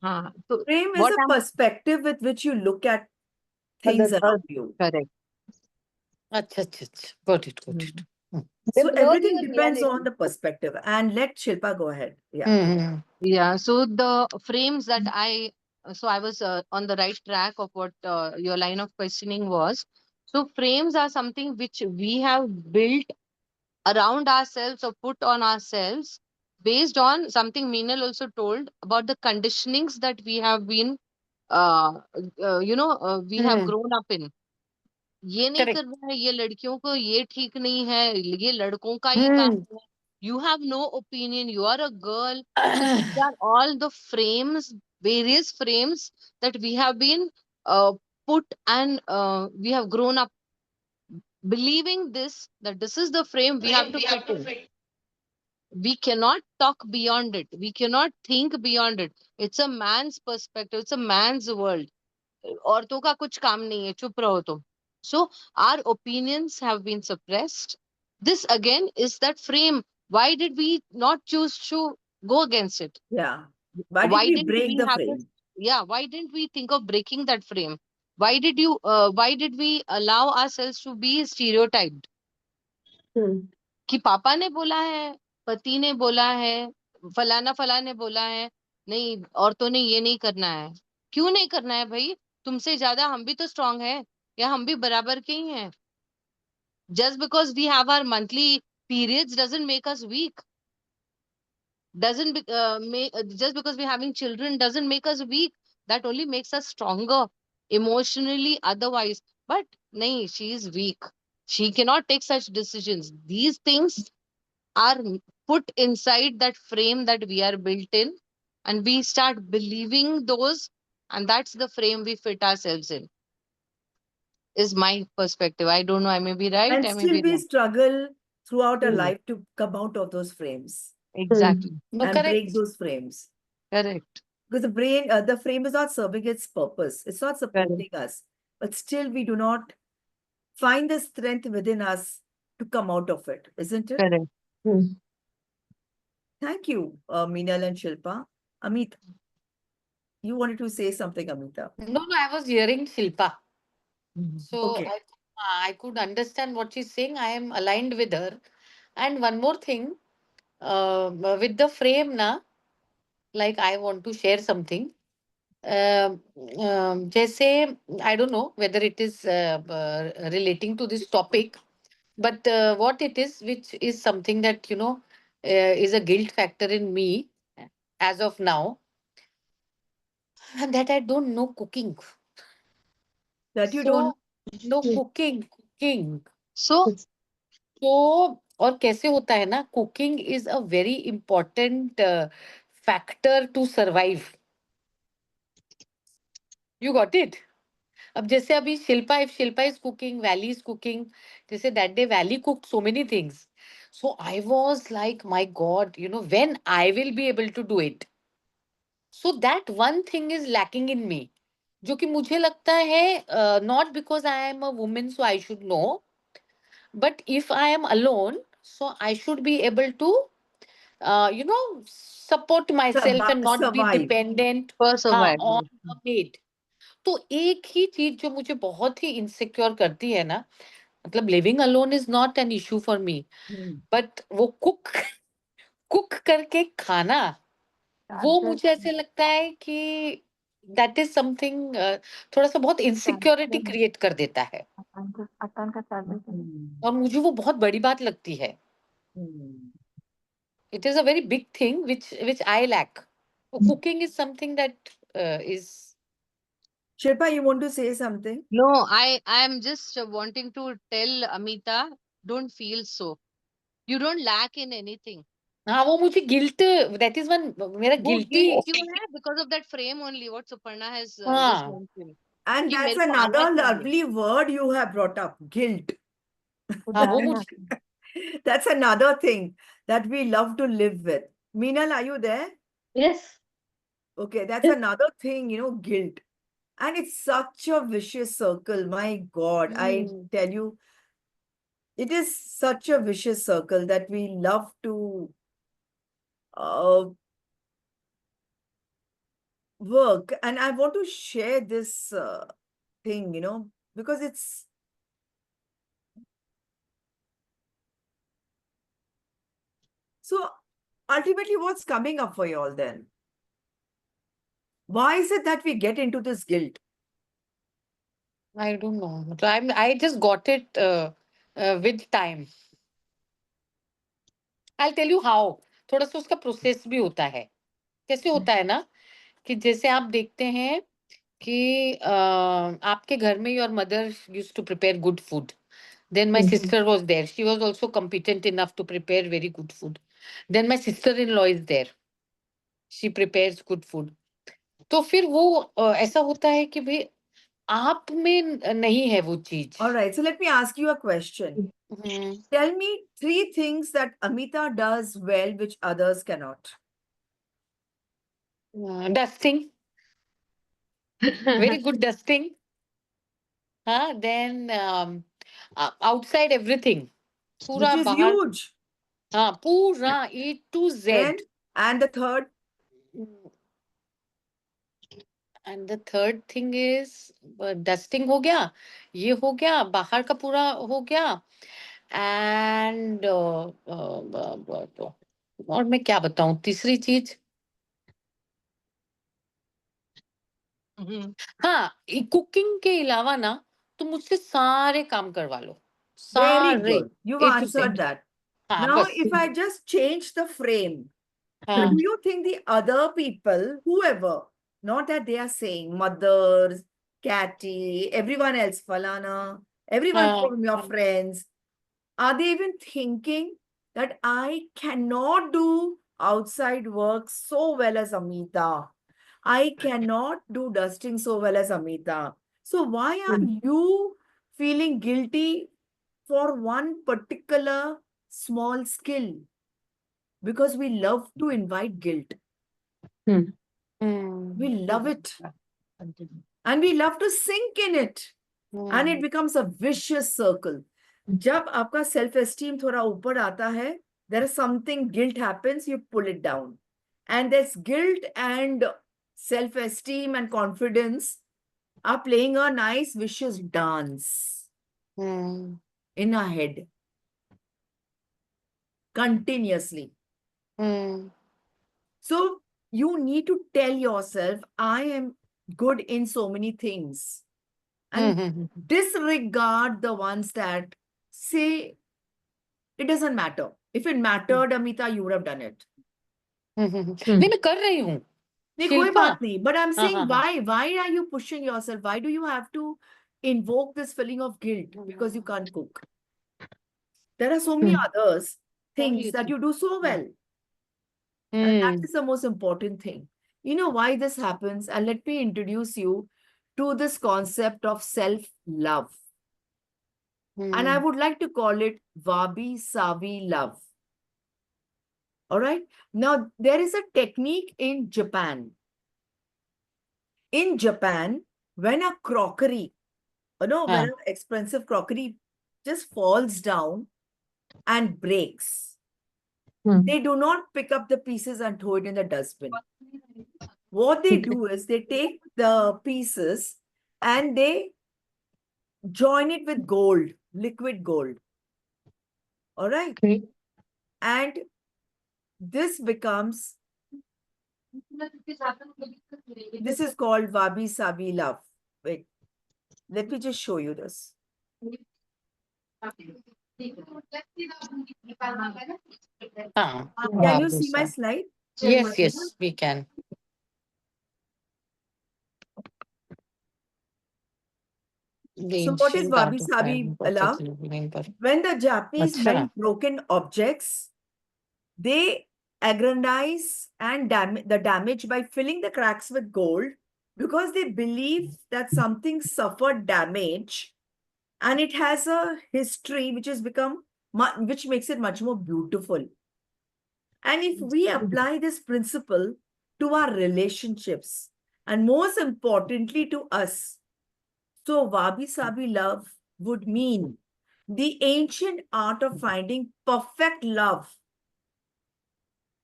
So Frame is what a I'm perspective with which you look at things Other. around you. correct. Acha, acha, acha. Got it, got it. Hmm. Hmm. They So blur everything your depends on reality. the perspective. And let Shilpa go ahead. Yeah. Hmm. Yeah, so the frames that I was on the right track of what your line of questioning was. So frames are something which we have built around ourselves or put on ourselves based on something Meenal also told about the conditionings that we have been, we have Hmm. grown up in. ये नहीं Correct. करना है, ये लड़कियों को ये ठीक नहीं है, ये लड़कों का ही काम Hmm. है. You have no opinion, you are a girl. So these are all the frames, various frames that we have been put, and we have grown up believing this, that this is the frame we have to fit in. We cannot talk beyond it. We cannot think beyond it. It's a man's perspective. It's a man's world. औरतों का कुछ काम नहीं है, चुप रहो तुम. So our opinions have been suppressed. This again is that frame. Why did we not choose to go against it? Yeah. Why did Why we didn't break we the have this? frame? Yeah, why didn't we think of breaking that frame? Why did we allow ourselves to be stereotyped? Hmm. कि पापा ने बोला है, पति ने बोला है, फलाना फलाना ने बोला है, नहीं औरतों ने ये नहीं करना है. क्यों नहीं करना है भाई? तुमसे ज्यादा हम भी तो स्ट्रांग है, या हम भी बराबर के ही हैं. Just because we have our monthly periods doesn't make us weak. Doesn't just because we're having children doesn't make us weak. That only makes us stronger emotionally, otherwise. But nahi, she is weak, she cannot take such decisions. These things are put inside that frame that we are built in, and we start believing those, and that's the frame we fit ourselves in, is my perspective. I don't know, I may be right, And I may still be we wrong. struggle throughout our Hmm. life to come out of those frames Exactly. No, and break correct. those frames. Correct. Because the frame is not serving its purpose. It's not Correct. supporting us. But still we do not find the strength within us to come out of it, isn't it? Correct. Hmm. Thank you, Meenal and Shilpa. Amit, you wanted to say something, Amita. No, no, I was hearing Shilpa. Mhm. So Okay. I could understand what she's saying. I am aligned with her. And one more thing, with the frame, na, like I want to share something. Um, जैसे I don't know whether it is relating to this topic, but what it is, which is something that is a guilt factor in me as of now, and that I don't know cooking. That you don't. So no Hmm. cooking. So Yes. तो और कैसे होता है ना, cooking is a very important factor to survive. You got it. अब जैसे अभी Shilpa, if Shilpa is cooking, Wally is cooking, जैसे that day Wally cook so many things. So I was like my God, when I will be able to do it. So that one thing is lacking in me, जो कि मुझे लगता है not because I am a women so I should know, but if I am alone so I should be able to support myself and not be Survive. dependent for हाँ on survival. a maid. तो एक ही चीज जो मुझे बहुत ही insecure करती है ना, मतलब living alone is not an issue for me, Hmm. But वो कुक कुक करके खाना, वो मुझे ऐसे लगता है कि दैट इज समथिंग थोड़ा सा बहुत इनसिक्योरिटी क्रिएट कर देता है, और मुझे वो बहुत बड़ी बात लगती है. It is a very big thing which I lack. So cooking is something that is. Shilpa, you want to say something? No, I am just wanting to tell Amita, don't feel so. You don't lack in anything. हाँ, वो मुझे guilt, that is one मेरा वो guilty. guilt क्यों है? Because of that frame only, what Suparna has just हाँ. mentioned. And कि that's मेरे को आना another चाहिए. lovely word you have brought up, guilt. हाँ, वो मुझे. That's another thing that we love to live with. Meenal, are you there? Yes. Okay, that's another thing, guilt. And it's such a vicious circle. My God, I tell you, it is such a vicious circle that we love to work. And I want to share this thing, because it's so ultimately what's coming up for you all then? Why is it that we get into this guilt? I don't know. I just got it with time. I'll tell you how. थोड़ा सा उसका process भी होता है. कैसे होता है ना, कि जैसे आप देखते हैं कि आपके घर में your mother used to prepare good food. Then my sister was there. She was also competent enough to prepare very good food. Then my sister-in-law is there. She prepares good food. तो फिर वो ऐसा होता है कि भाई आप में नहीं है वो चीज. All right, so let me ask you a question. Tell me 3 things that Amita does well which others cannot. Dusting. Very good dusting. Then outside everything. Which पूरा is बाहर. huge. पूरा A to Z. Then, and the third? And the third thing is dusting हो गया, ये हो गया, बाहर का पूरा हो गया. एंड और मैं क्या बताऊं तीसरी चीज. हाँ, कुकिंग के अलावा ना तो मुझसे सारे काम करवा लो. Very सारे good. You've A to answered Z. that. हाँ, Now, बस. if I just change the frame, हाँ. do you think the other people, whoever, not that they are saying mothers, Catty, everyone else, Falana, everyone हाँ. from your friends, are they even thinking that I cannot do outside work so well as Amita? I cannot do dusting so well as Amita. So why are you feeling guilty for one particular small skill? Because we love to invite guilt. We love it. And we love to sink in it. And it becomes a vicious circle. जब आपका self esteem थोड़ा ऊपर आता है, there is something, guilt happens, you pull it down. And this guilt and self esteem and confidence are playing a nice vicious dance in our head continuously. So you need to tell yourself, I am good in so many things. And disregard the ones that say it doesn't matter. If it mattered, Amita, you would have done it. नहीं, मैं कर रही हूँ नहीं, कोई शिल्पा. बात नहीं. But I'm हाँ, saying, हाँ, हाँ. why are you pushing yourself? Why do you have to invoke this feeling of guilt because you can't cook? There are so many others things that you do so well. And that is the most important thing. You know why this happens? And let me introduce you to this concept of self-love. And I would like to call it Wabi-Sabi love. All right. Now, there is a technique in Japan. In Japan, when a crockery, when an expensive crockery just falls down and breaks, they do not pick up the pieces and throw it in the dustbin. What they do is they take the pieces and they join it with gold, liquid gold. All right. Okay. And this becomes, this is called Wabi Sabi love. Wait, let me just show you this. Ah, Can you see my Babusa. slide? Yes, yes, we can. The So what is ancient Wabi art of Sabi finding perfect love? living. When the Japanese Acha. meant broken objects, they aggrandize and the damage by filling the cracks with gold because they believe that something suffered damage and it has a history which has become which makes it much more beautiful. And if we apply this principle to our relationships and most importantly to us, so Wabi Sabi love would mean the ancient art of finding perfect love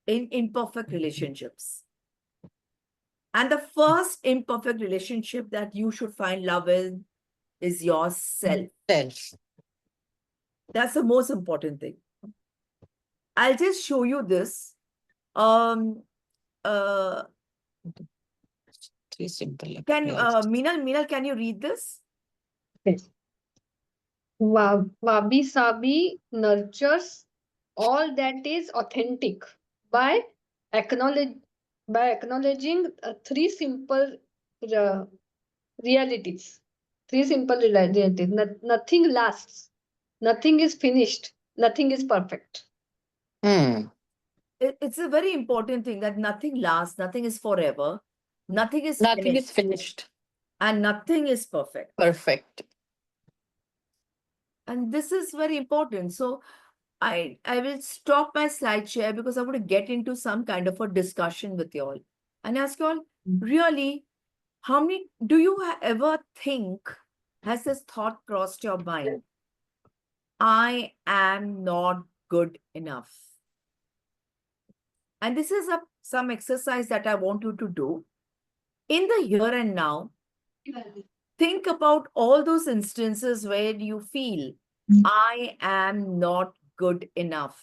in imperfect relationships. And the first imperfect relationship that you should find love in is yourself. Self. That's the most important thing. I'll just show you this. Um, uh, Three simple can appeals. Meenal, can you read this? Yes. Wabi Sabi nurtures all that is authentic by acknowledge acknowledging three simple uh, realities. Three simple realities. Nothing lasts. Nothing is finished. Nothing is perfect. Hmm. It's a very important thing that nothing lasts, nothing is forever, nothing is Nothing is finished, finished. and nothing is perfect. Perfect. And this is very important. So I will stop my slide share because I want to get into some kind of a discussion with you all and ask you all, really, how many do you ever think, has this thought crossed your mind? I am not good enough. And this is some exercise that I want you to do in the here and now. Think about all those instances where you feel, I am not good enough.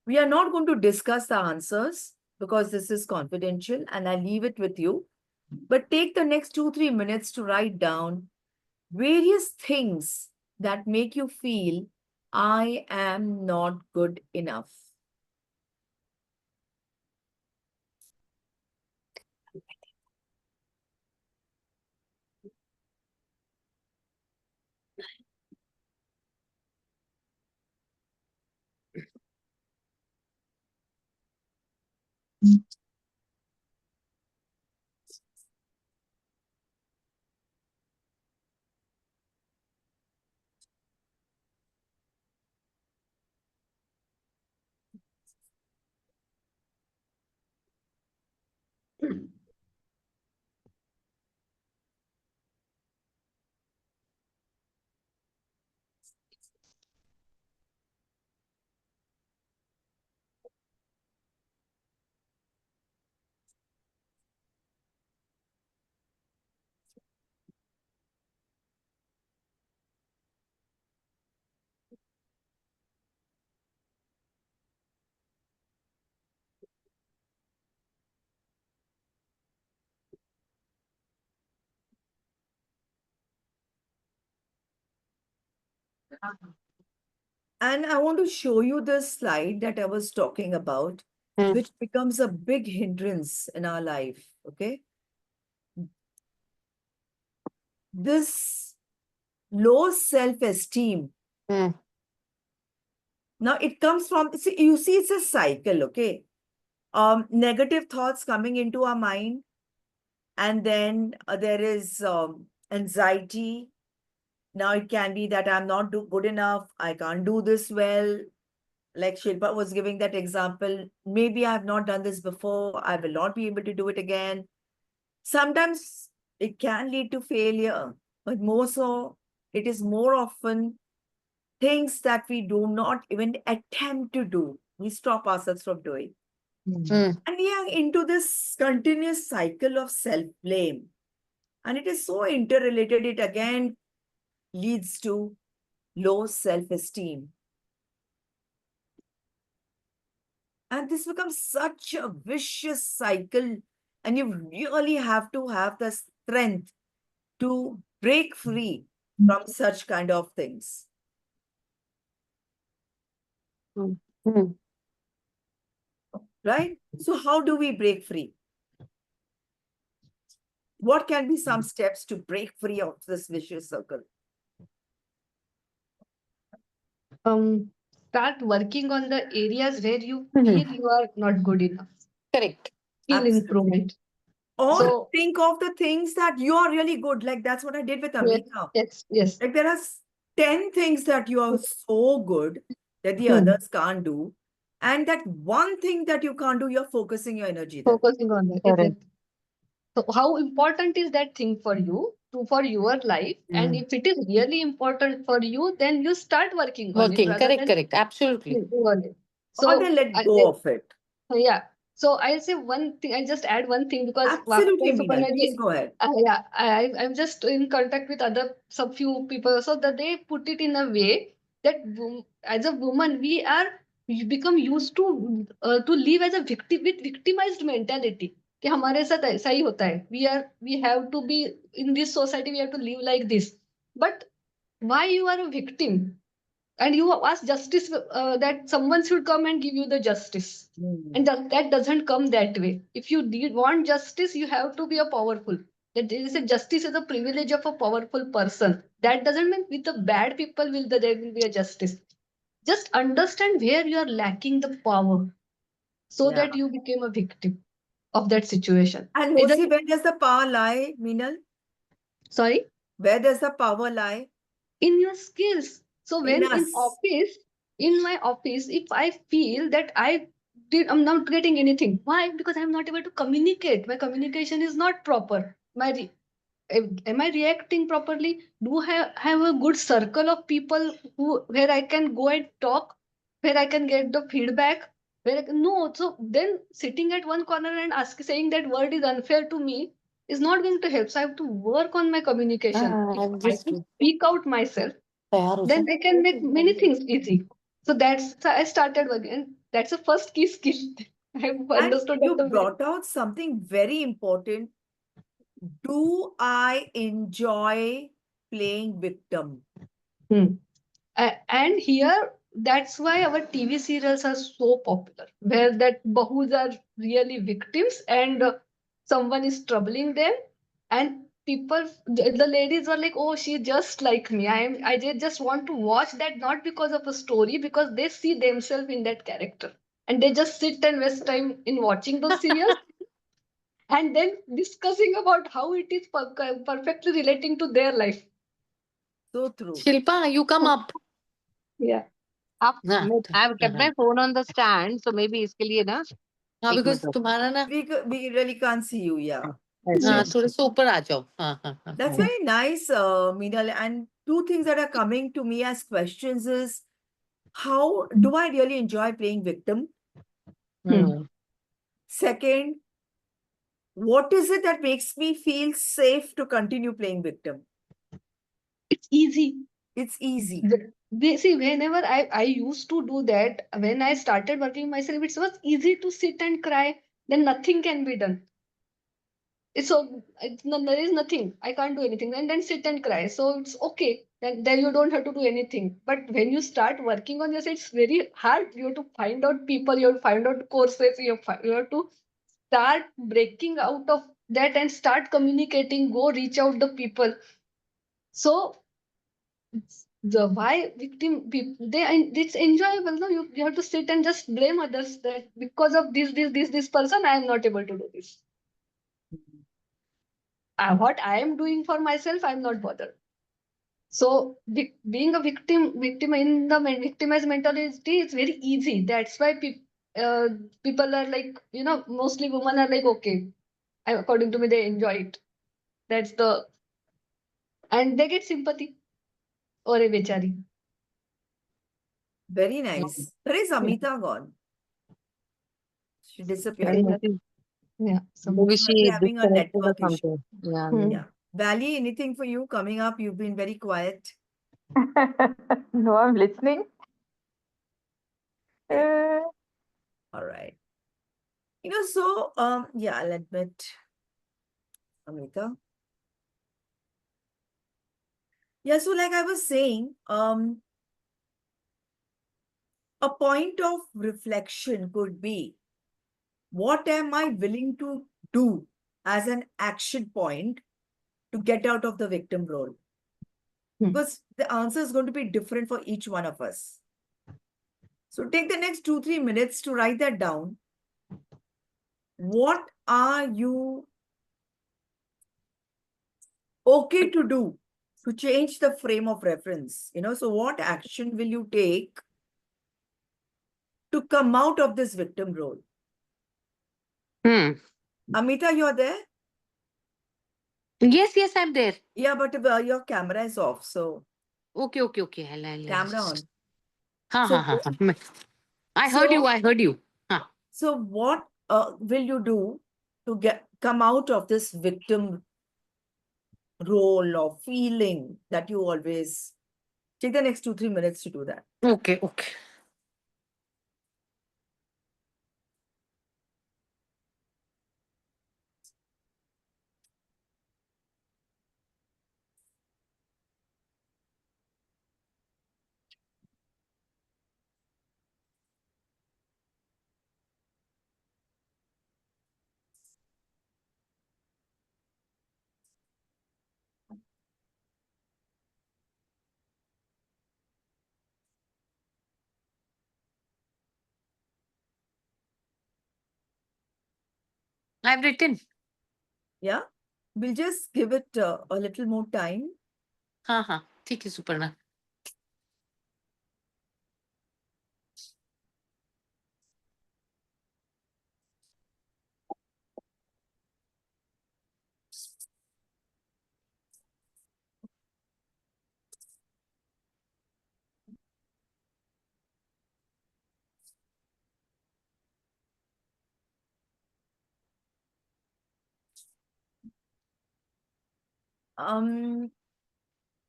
We are not going to discuss the answers because this is confidential and I leave it with you. But take the next 2-3 minutes to write down various things that make you feel, I am not good enough. And I want to show you the slide that I was talking about, Hmm. which becomes a big hindrance in our life. Okay. This low self-esteem. Hmm. Now it comes from, you see, it's a cycle, okay? Negative thoughts coming into our mind, and then there is anxiety. Now it can be that I'm not good enough, I can't do this well. Like Shilpa was giving that example, maybe I have not done this before, I will not be able to do it again. Sometimes it can lead to failure, but more so, it is more often things that we do not even attempt to do. We stop ourselves from doing. Hmm. And we are into this continuous cycle of self-blame. And it is so interrelated, it again leads to low self-esteem. And this becomes such a vicious cycle. And you really have to have the strength to break free from such kind of things, Mm. Hmm. right? So, how do we break free? What can be some steps to break free of this vicious circle? Start working on the areas where you Mhm. feel you are not good enough. Correct. Feel Absolutely. improvement. Or So think of the things that you are really good. Like that's what I did with yes, Amrita. yes. Like there are 10 things that you are so good that the Hmm. others can't do. And that one thing that you can't do, you're focusing your energy there. Focusing on that. Correct. Exactly. So how important is that thing for you to for your life? And if it is really important for you, then you start working on it Working. rather Correct. than Correct. Absolutely. thinking on it. Or then So let go of it. yeah. So I'll say one thing. I just add one thing because after Absolutely, Meenal. Suparna Please ji, go ahead. yeah, I'm just in contact with other some few people. So that they put it in a way that as a woman we become used to live as a victim with victimized mentality. कि हमारे साथ ऐसा ही होता है. We have to be in this society. We have to live like this. But why you are a victim? And you ask justice that someone should come and give you the justice, and that doesn't come that way. If you did want justice, you have to be a powerful. That there is a justice is a privilege of a powerful person. That doesn't mean with the bad people there will be a justice. Just understand where you are lacking the power so Yeah. that you became a victim of that situation. And Either mostly, where does the power lie, Meenal? sorry, Where does the power lie? in your skills. So In when us. in my office, if I feel that I'm not getting anything. Why? Because I'm not able to communicate. My communication is not proper. Am I reacting properly? Do I have a good circle of people where I can go and talk, where I can get the feedback? No. So then sitting at one corner and saying that word is unfair to me is not going to help. So I have to work on my communication. If I'm I just can speak out myself, तैयार हो then जा. I can make many things easy. So I started working, and that's the first key skill I've And understood at you the very. brought out something very important. Do I enjoy playing victim? Hmm. And here, that's why our TV serials are so popular, where that bahus are really victims, and someone is troubling them, and the ladies are like, oh, she's just like me. Just want to watch that, not because of a story, because they see themselves in that character, and they just sit and waste time in watching those serials, and then discussing about how it is perfectly relating to their life. So true. Shilpa, you come up. Yeah. आप हाँ, I've kept my हाँ, phone on the stand, so maybe इसके लिए ना हाँ, एक because minute रुको. तुम्हारा ना We really can't see you. Yeah. Yes, हाँ yes. थोड़े से ऊपर आ जाओ. हाँ, हाँ, हाँ. That's Yes. very nice, Meenal. And two things that are coming to me as questions is how do I really enjoy playing victim? Hmm. Second, what is it that makes me feel safe to continue playing victim? It's easy. It's easy. See, whenever I used to do that, when I started working myself, it was easy to sit and cry. Then nothing can be done. There is nothing. I can't do anything. And then sit and cry. So it's okay. Then you don't have to do anything. But when you start working on yourself, it's very hard. You have to find out people. You have to find out courses. You have to start breaking out of that and start communicating. Go reach out the people. So the why victim people it's enjoyable. No, you have to sit and just blame others that because of this person I am not able to do this. What I am doing for myself, I'm not bothered. So being a victim in the victimized mentality is very easy. That's why people are like, mostly women are like, okay, according to me they enjoy it. That's the and they get sympathy. Or a bechari. Very nice. Where is Yeah. Amita gone? She disappeared. Yeah. Yeah. Maybe She must be she having a disconnected or network issue. something. Yeah. Hmm. Yeah. Valley, anything for you coming up? You've been very quiet. No, I'm listening. Okay. Uh, All right. Yeah, I'll admit, Amrita. Yeah, so like I was saying, a point of reflection could be, what am I willing to do as an action point to get out of the victim role? Because the answer is going to be different for each one of us. So take the next 2-3 minutes to write that down. What are you okay to do to change the frame of reference? So what action will you take to come out of this victim role? Amita, you're there? Yes, I'm there. Yeah, but your camera is off, so Okay. I'll camera just... on. Ha, So, ha, ha. I heard so, you. I heard you. Ha. so what will you do to come out of this victim role or feeling that you always take the next 2-3 minutes to do that? Okay. I've written. Yeah, we'll just give it a little more time. Ha. ठीक है Suparna.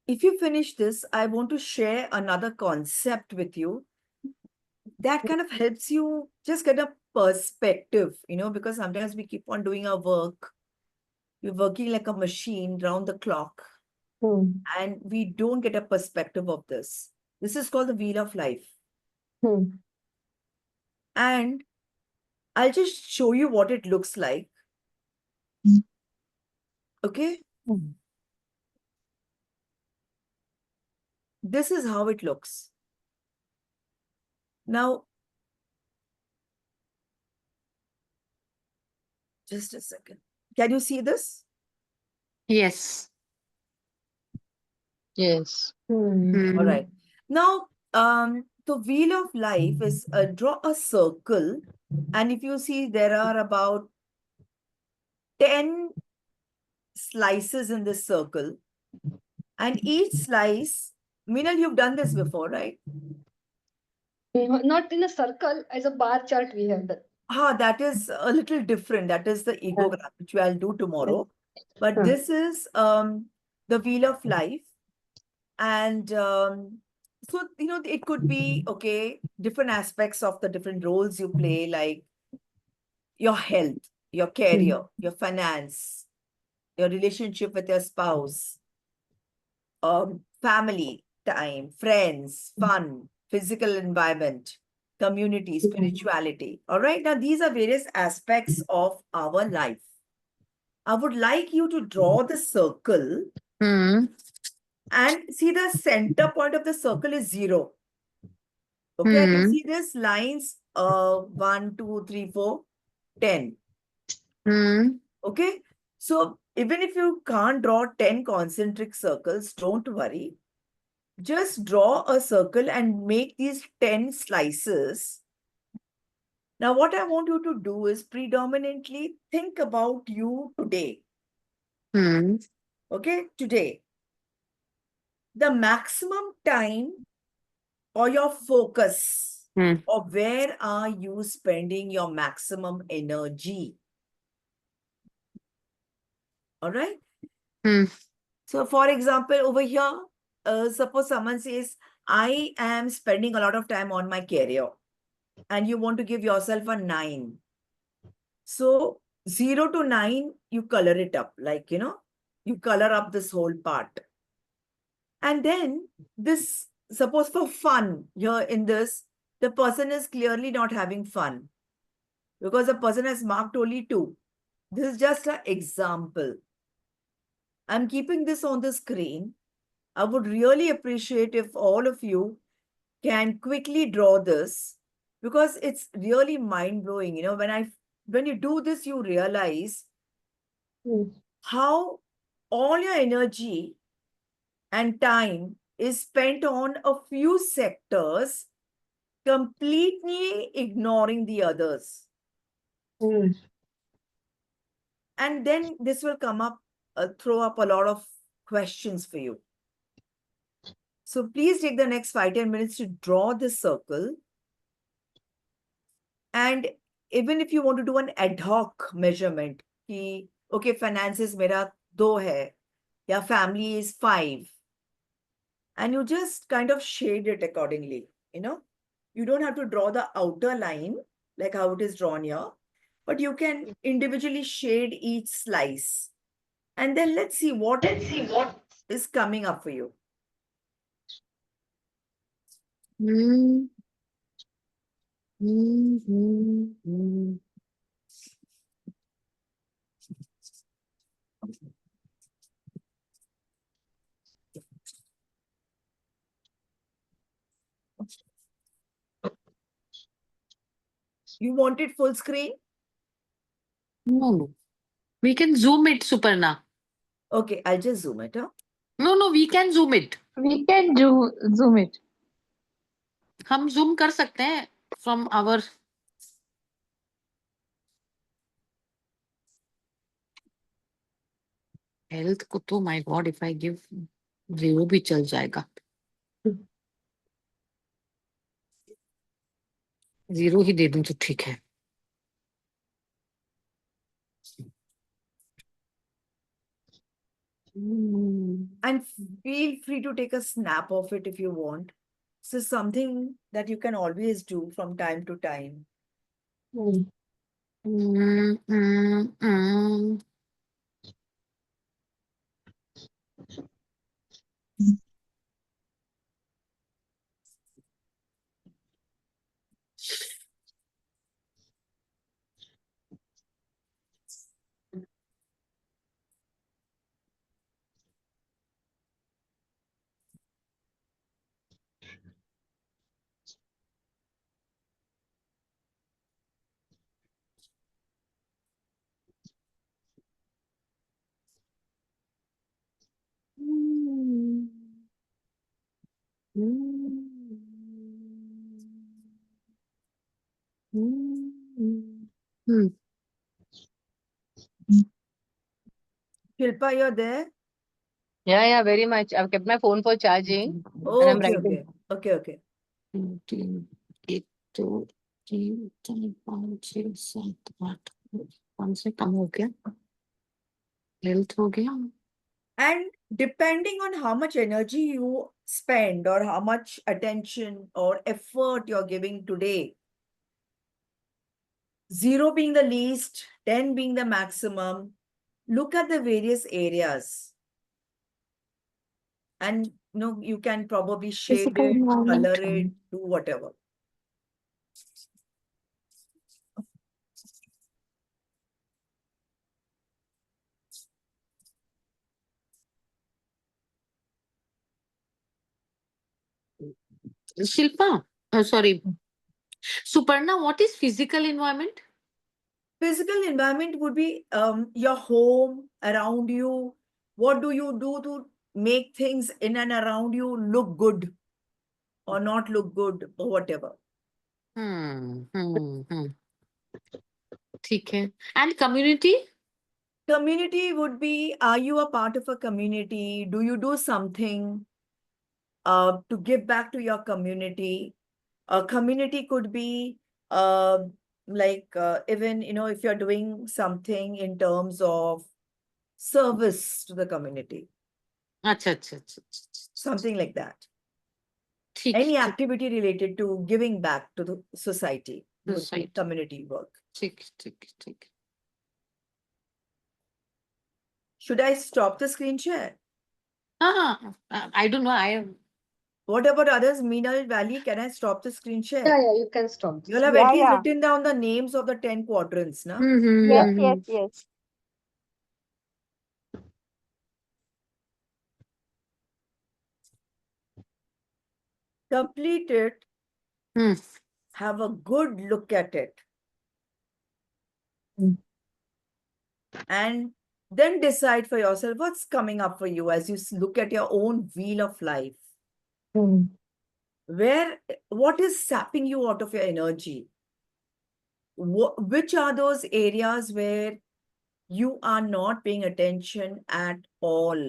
If you finish this, I want to share another concept with you that kind of helps you just get a perspective, because sometimes we keep on doing our work. We're working like a machine round the clock, and we don't get a perspective of this. This is called the wheel of life. And I'll just show you what it looks like. Okay? This is how it looks. Now, just a second. Can you see this? Yes. Yes. All right. Now, the wheel of life is draw a circle. And if you see, there are about 10 slices in this circle. And each slice, Meenal, you've done this before, right? Not in a circle, as a bar chart we have that. That is a little different. That is the egogram, which I'll do tomorrow. But this is the wheel of life. And so, it could be, okay, different aspects of the different roles you play, like your health, your career, your finance, your relationship with your spouse, family time, friends, fun, physical environment, community, spirituality. All right. Now, these are various aspects of our life. I would like you to draw the circle and see the center point of the circle is 0. Okay, I can see this lines 1, 2, 3, 4, 10. Okay, so even if you can't draw 10 concentric circles, don't worry. Just draw a circle and make these 10 slices. Now, what I want you to do is predominantly think about you today. Okay, today. The maximum time or your focus, or where are you spending your maximum energy? All right. So, for example, over here, suppose someone says, I am spending a lot of time on my career. and you want to give yourself a 9. So 0 to 9, you color it up, like, you color up this whole part. And then this, suppose for fun, here in this, the person is clearly not having fun because the person has marked only 2. This is just an example. I'm keeping this on the screen. I would really appreciate if all of you can quickly draw this, because it's really mind blowing. When you do this, you realize Hmm. how all your energy and time is spent on a few sectors, completely ignoring the others. Hmm. And then this will throw up a lot of questions for you. So please take the next 5-10 minutes to draw this circle. And even if you want to do an ad hoc measurement, okay, finances mera 2 hai, ya family is 5, and you just kind of shade it accordingly. You don't have to draw the outer line like how it is drawn here, but you can individually shade each slice. And then let's see what is coming up for you. Mm. Mm. You want it full screen? No. We can zoom it, Suparna. Okay, I'll just zoom it. Huh? No, we can zoom it. We can do zoom it. हम zoom कर सकते हैं from our health को तो my God, if I give 0 भी चल जाएगा. 0 ही दे दूं तो ठीक है. And feel free to take a snap of it if you want. This is something that you can always do from time to time. Hmm. Shilpa, you're there? Yeah, very much. I've kept my phone for charging and I'm Okay, writing. okay. 3, 1, 2, 3, 4, 5, 6, 7, 8. 1 से कम हो गया. Health हो गया. And depending on how much energy you spend or how much attention or effort you're giving today, 0 being the least, 10 being the maximum, look at the various areas. And you can probably shade Physical it, environment. color it, do whatever. Shilpa, sorry. Suparna, what is physical environment? Physical environment would be your home, around you. What do you do to make things in and around you look good or not look good or whatever? ठीक है. And community? Community would be, are you a part of a community? Do you do something to give back to your community? A community could be even, if you're doing something in terms of service to the community, अच्छा. something like that. ठीक Any ठीक activity related to giving back to the society would be society. community work. ठीक ठीक ठीक. Should I stop the screen share? I don't know. I What about others? Meenal Valley, can I stop the screen share? Yeah, you can stop. You'll have Yeah, at least yeah. written down the names of the 10 quadrants, na? Yes, Mm-hmm. yes, yes. Complete it, Hmm. have a good look at it, Hmm. and then decide for yourself what's coming up for you as you look at your own wheel of life. Hmm. What is sapping you out of your energy? Which are those areas where you are not paying attention at all?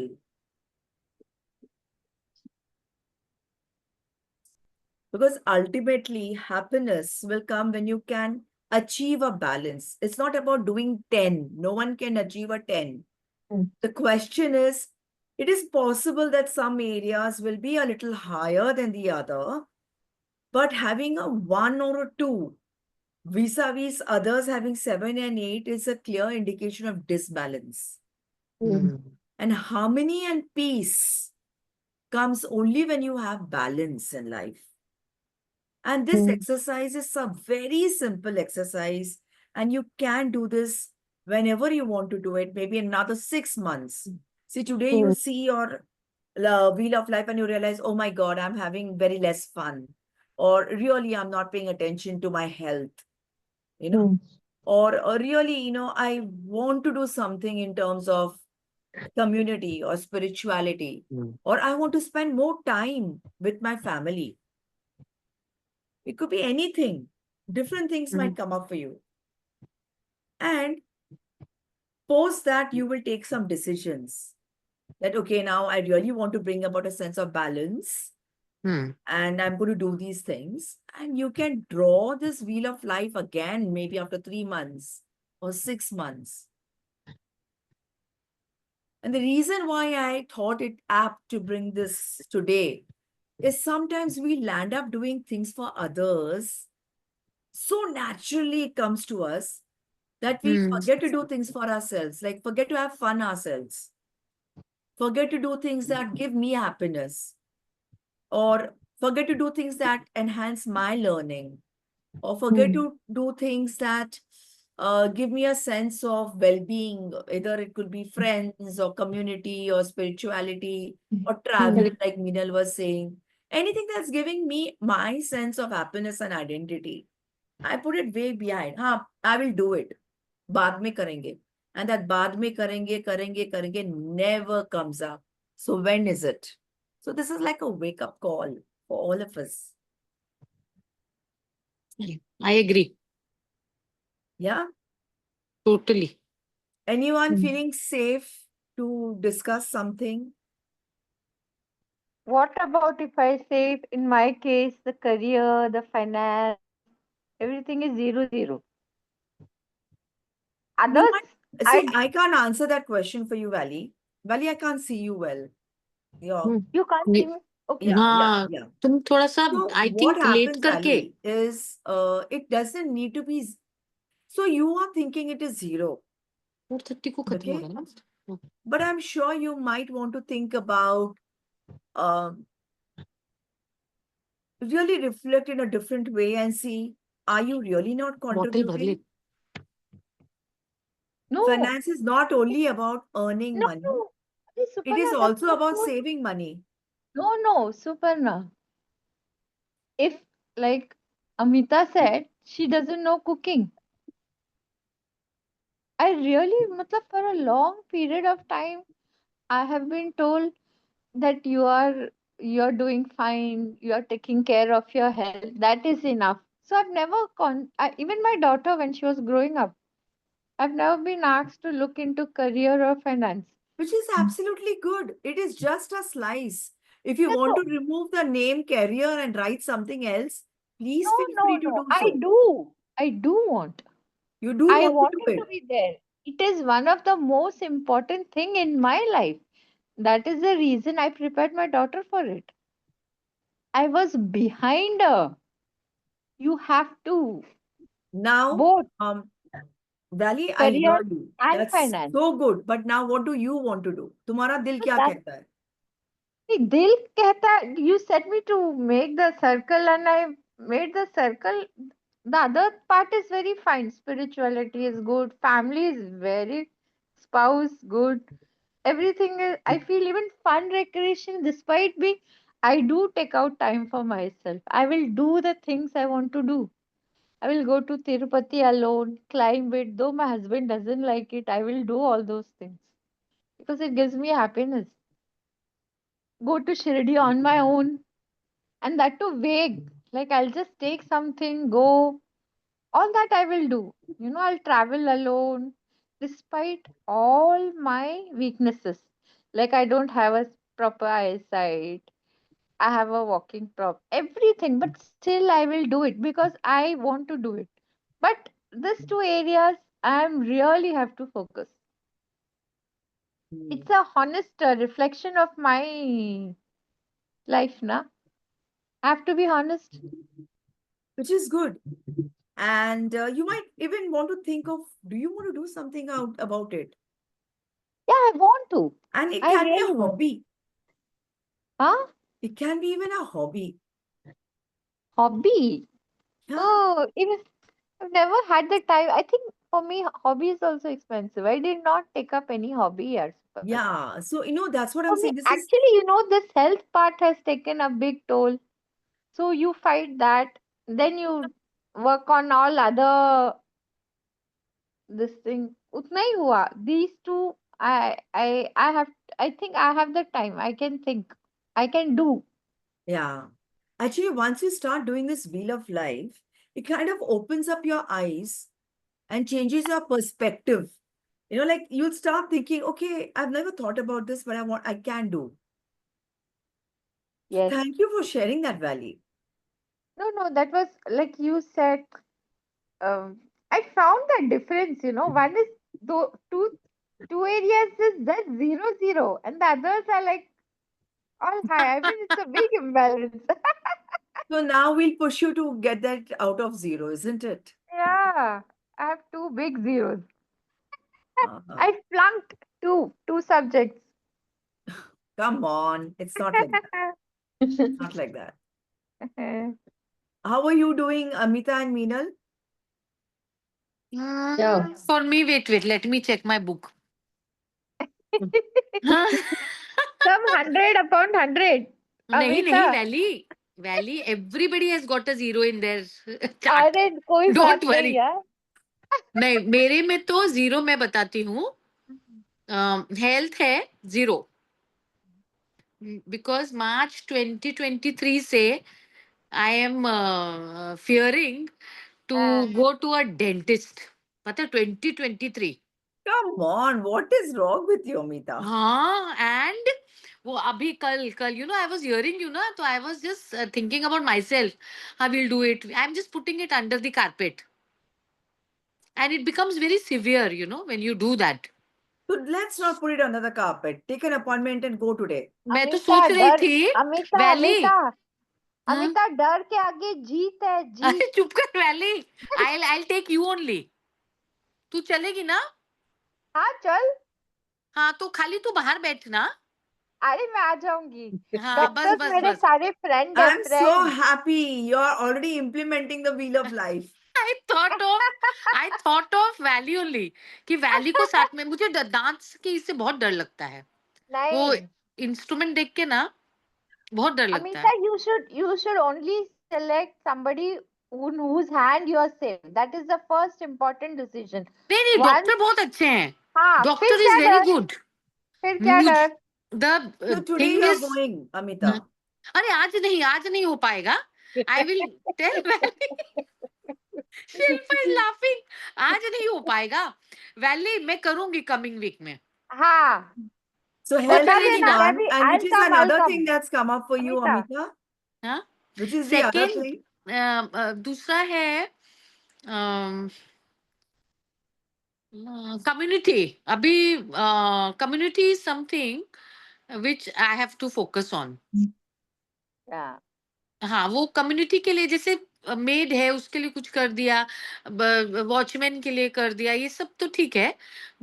Because ultimately, happiness will come when you can achieve a balance. It's not about doing 10. No one can achieve a 10. Mm. The question is, it is possible that some areas will be a little higher than the other, but having a 1 or a 2 vis-a-vis others having 7 and 8 is a clear indication of disbalance. Hmm. And harmony and peace comes only when you have balance in life. And this exercise is a very simple exercise, and you can do this whenever you want to do it, maybe another 6 months. See, today you see your wheel of life and you realize, oh my God, I'm having very less fun. Or really, I'm not paying attention to my health, you know. Or really, I want to do something in terms of community or spirituality. Or I want to spend more time with my family. It could be anything. Different things might come up for you. And post that, you will take some decisions that, okay, now I really want to bring about a sense of balance Hmm. and I'm going to do these things. And you can draw this wheel of life again, maybe after 3 months or 6 months. And the reason why I thought it apt to bring this today is sometimes we land up doing things for others. So naturally it comes to us that we Hmm. forget to do things for ourselves, like forget to have fun ourselves, forget to do things that give me happiness, or forget to do things that enhance my learning, or forget to do things that give me a sense of well-being. Either it could be friends or community or spirituality or travel, like Minal was saying. Anything that's giving me my sense of happiness and identity, I put it way behind. I will do it. बाद में करेंगे. And that बाद में करेंगे never comes up. So when is it? So this is like a wake-up call for all of us. I agree. Yeah? Totally. Anyone feeling safe to discuss something? What about if I say, in my case, the career, the finance, everything is 0, 0. You Others, might see, I I can't answer that question for you, Valley. Valley, I can't see you well. Yeah. you can't see ये- me. Okay. हाँ, Yeah. तुम थोड़ा सा So I what think let happens, करके Valley, is it doesn't need to be. So you are thinking it is 0. 4:30 को खत्म Okay. होगा ना. But I'm sure you might want to think about, um, really reflect in a different way and see, are you really not bottle भर ले. contributing? No, Finance is not only about earning no, money, no. Hey, it is Suparna, that's also not about true. saving money. No, Suparna. If, like Amita said, she doesn't know cooking. I really, matlab, for a long period of time, I have been told that you're doing fine, you're taking care of your health. That is enough. So I've never even my daughter when she was growing up, I've never been asked to look into career or finance. Which is absolutely good. It is just a slice. If you Yeah, want no, to remove the name career and write something else, please no, feel no, free to no. do I so. do. I do want. You do I want to want do it to it. be there. It is one of the most important thing in my life. That is the reason I prepared my daughter for it. I was behind her. You have to Now, both Valley, I career hear you. and That's finance. so good. But now what do you want to do? तुम्हारा दिल So क्या that कहता है? dil कहता you set me to make the circle and I made the circle. The other part is very fine. Spirituality is good. Family is very spouse good. Everything is, I feel even fun recreation despite being I do take out time for myself. I will do the things I want to do. I will go to Tirupati alone, climb it. Though my husband doesn't like it, I will do all those things because it gives me happiness. Go to Shirdi on my own, and that too vague. Like I'll just take something, go. All that I will do. I'll travel alone, despite all my weaknesses. Like I don't have a proper eyesight. I have a walking prop, everything, but still I will do it because I want to do it. But these two areas I am really have to focus. Hmm. It's a honest reflection of my life, na. I have to be honest. Which is good. And you might even want to think of, do you want to do something out about it? Yeah, I want to. And it I can be a really want. hobby. Huh? It can be even a hobby. Hobby. Yeah. Oh, even I've never had the time. I think for me, hobby is also expensive. I did not take up any hobby yet. Yeah. So, that's what For I'm me, saying. This is, actually, this health part has taken a big toll. So you fight that, then you work on all other this thing. उतना ही हुआ. These two, I have. I think I have the time. I can think. I can do. yeah. Actually, once you start doing this wheel of life, it kind of opens up your eyes and changes your perspective. Like you'll start thinking, okay, I've never thought about this, but I can do. Yes. Thank you for sharing that, Valley. No, no. That was like you said. I found that difference. One is two areas is that 0 0, and the others are like all high. I mean, it's a big imbalance. So now we'll push you to get that out of zero, isn't it? Yeah, I have two big zeros. Uh-huh. I flunked two subjects. Come on. It's not like that. Not like that. How are you doing, Amita and Meenal? Yeah. For me, wait, let me check my book. Some 100 upon 100. नहीं, Amita, Valley, everybody has got a zero in their chart. अरे कोई Don't बात नहीं worry. यार. नहीं, मेरे में तो जीरो मैं बताती हूँ. हेल्थ है जीरो. Because March 2023 से I am fearing to go to a dentist. पता है 2023. Come on. What is wrong with you, Amita? हाँ, and वो अभी कल I was hearing तो I was just thinking about myself. I will do it. I'm just putting it under the carpet. And it becomes very severe, when you do that. So let's not put it under the carpet. Take an appointment and go today. मैं तो अमिता सोच रही डर थी Amita valley. Amita हाँ, अमिता डर के आगे जीत है अरे जीत. चुप कर valley. I'll take you only. तू चलेगी ना? हाँ चल. हाँ, तो खाली तू बाहर बैठना. अरे मैं आ जाऊंगी. हाँ, बस डॉक्टर्स बस मेरे बस. सारे फ्रेंड है I'm so friend. happy you're already implementing the wheel of life. I thought of valley only. कि वैली को साथ में मुझे दांत के इससे बहुत डर लगता है. वो नहीं. इंस्ट्रूमेंट देख के ना बहुत डर लगता Amita, है. you should only select somebody whose hand you are safe. That is the first important decision. नहीं नहीं, Once, डॉक्टर बहुत अच्छे हैं. हाँ फिर डॉक्टर इज क्या वेरी डर. गुड. फिर क्या मुझ डर. So the today thing you're is. going, Amita. अरे आज नहीं हो पाएगा. I will tell Valley. Shilpa is laughing. आज नहीं हो पाएगा. वैली मैं करूंगी कमिंग वीक में. हाँ. So तो health बता is चलेगी देना ना? मैं one. भी. And which I'll is come, I'll another come. thing that's come up for you, Amita. Amita? हाँ. Which is the other second thing? दूसरा है कम्युनिटी. अभी community is something which I have to focus on. Yeah. हाँ, वो community के लिए, जैसे made है उसके लिए कुछ कर दिया, वॉचमैन के लिए कर दिया, ये सब तो ठीक है,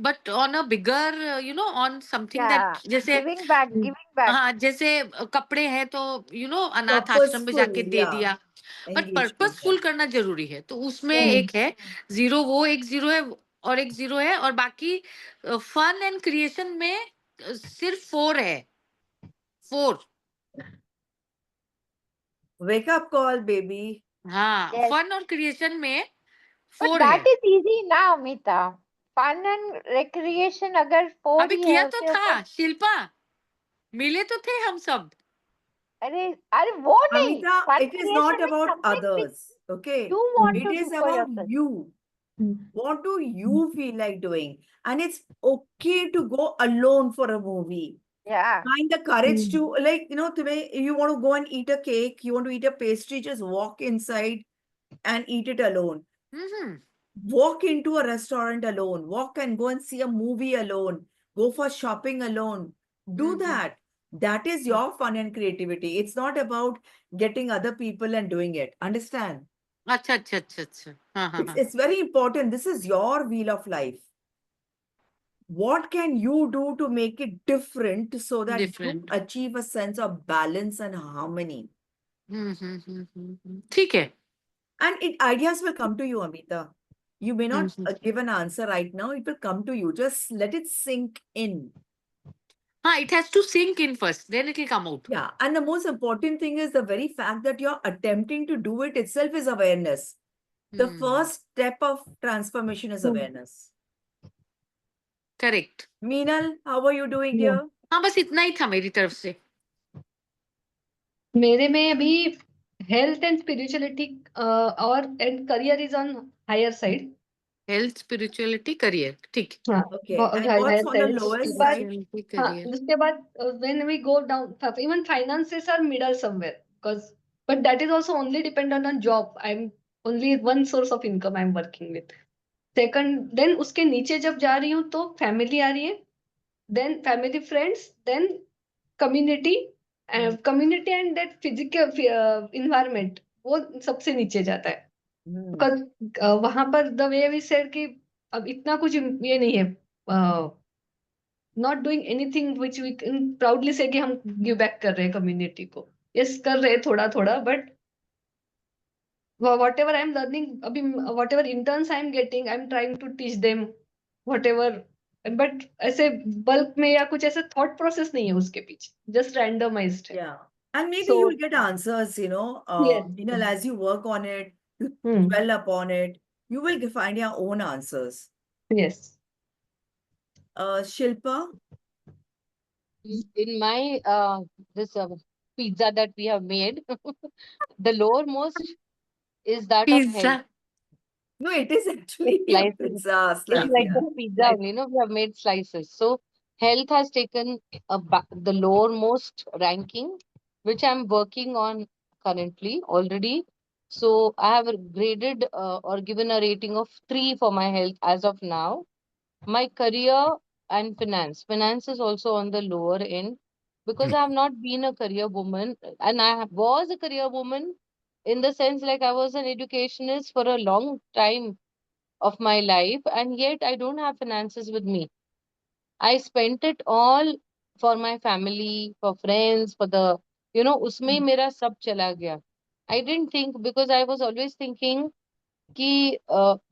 but on a bigger, on something Yeah, that, जैसे giving back, Hmm. giving back. हाँ, जैसे कपड़े हैं तो अनाथ आश्रम में Purposeful, जाके दे yeah, दिया, बट engagement. पर्पसफुल करना जरूरी है, तो उसमें Hmm. एक है जीरो, वो एक जीरो है और एक जीरो है, और बाकी फन एंड क्रिएशन में सिर्फ 4 है, 4। Wake up call, baby. हाँ, Yes. फन और क्रिएशन में But 4 that है। is easy now, Amita. Fun and recreation अगर 4 अभी ही है किया तो उसके ऊपर, था शिल्पा, मिले तो थे हम सब। अरे अरे वो नहीं, Amita, fun it is not creation means about something which others, okay? you Hmm. want It to is do for about yourself. you. Hmm. What do you feel like doing? And it's okay to go alone for a movie. Yeah. Find the courage Hmm. to, like, today you want to go and eat a cake, you want to eat a pastry, just walk inside and eat it alone. Hmm. Walk into a restaurant alone. Walk and go and see a movie alone. Go for shopping alone. Do hmm. that. That is your fun and creativity. It's not about getting other people and doing it. Understand? अच्छा अच्छा अच्छा अच्छा, हाँ हाँ It's हाँ, it's very important. This is your wheel of life. What can you do to make it different so that you different. achieve a sense of balance and harmony? ठीक है। And ideas will come to you, Amita. You may not hmm. give an answer right now. It will come to you. Just let it sink in. हाँ, it has to sink in first, then it will come out. Yeah. And the most important thing is the very fact that you're attempting to do it itself is awareness. The first step of transformation is Hmm. awareness. Correct. Meenal, how are you doing, Yeah. dear? हाँ, बस इतना ही था मेरी तरफ से। मेरे में अभी हेल्थ एंड स्पिरिचुअलिटी और and career is on higher side. Health, spirituality, career, ठीक। हाँ, Okay. And what's higher on the side. lower उसके बाद, side? स्पिरिचुअलिटी, हाँ, करियर। उसके बाद when we go down, even finances are middle somewhere, because but that is also only dependent on job. I'm only one source of income I'm working with. Second, then उसके नीचे जब जा रही हूँ तो फैमिली आ रही है, then family friends, then community, community and that physical environment, वो सबसे नीचे जाता है। Hmm. because वहां पर द वे वी सेड कि अब इतना कुछ ये नहीं है, not doing anything which we can proudly say कि हम गिव बैक कर रहे हैं कम्युनिटी को। यस, कर रहे हैं थोड़ा थोड़ा, but whatever I am learning अभी, whatever interns I am getting, I am trying to teach them whatever, but ऐसे बल्क में या कुछ ऐसे थॉट प्रोसेस नहीं है उसके पीछे, जस्ट रैंडमाइज्ड है। Yeah. And maybe so you'll get answers, yes. as you work on it, you hmm. dwell upon it, you will find your own answers. Yes. Shilpa, In my this pizza that we have made, the lowermost is that of pizza. health. no, it is actually a Slices. pizza It's slice, like yeah. a pizza Like, only, we have made slices. So health has taken the lowermost ranking, which I'm working on currently already. So I have graded or given a rating of 3 for my health as of now. My career and finance. Finance is also on the lower end because I have not been a career woman, and was a career woman in the sense like I was an educationist for a long time of my life, and yet I don't have finances with me. I spent it all for my family, for friends, for the, उसमें ही मेरा सब चला गया. I didn't think, because I was always thinking कि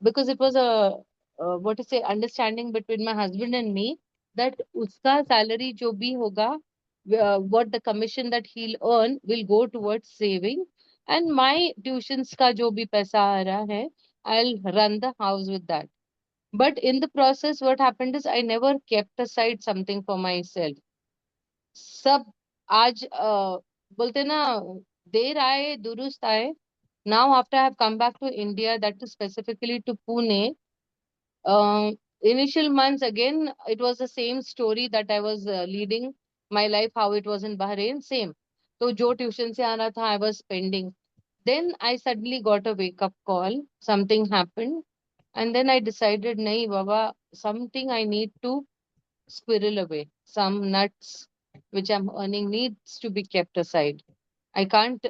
because it was a what to say understanding between my husband and me that उसका salary जो भी होगा, what the commission that he'll earn will go towards saving, and my tuitions का जो भी पैसा आ रहा है, I'll run the house with that. But in the process, what happened is I never kept aside something for myself. सब आज बोलते ना, देर आए दुरुस्त आए. Now after I have come back to India, that is specifically to Pune, initial months again, it was the same story that I was leading my life, how it was in Bahrain, same. So जो tuition से आ रहा था, I was spending. Then I suddenly got a wake up call. Something happened. And then I decided, nahi baba, something I need to squirrel away. Some nuts which I'm earning needs to be kept aside. I can't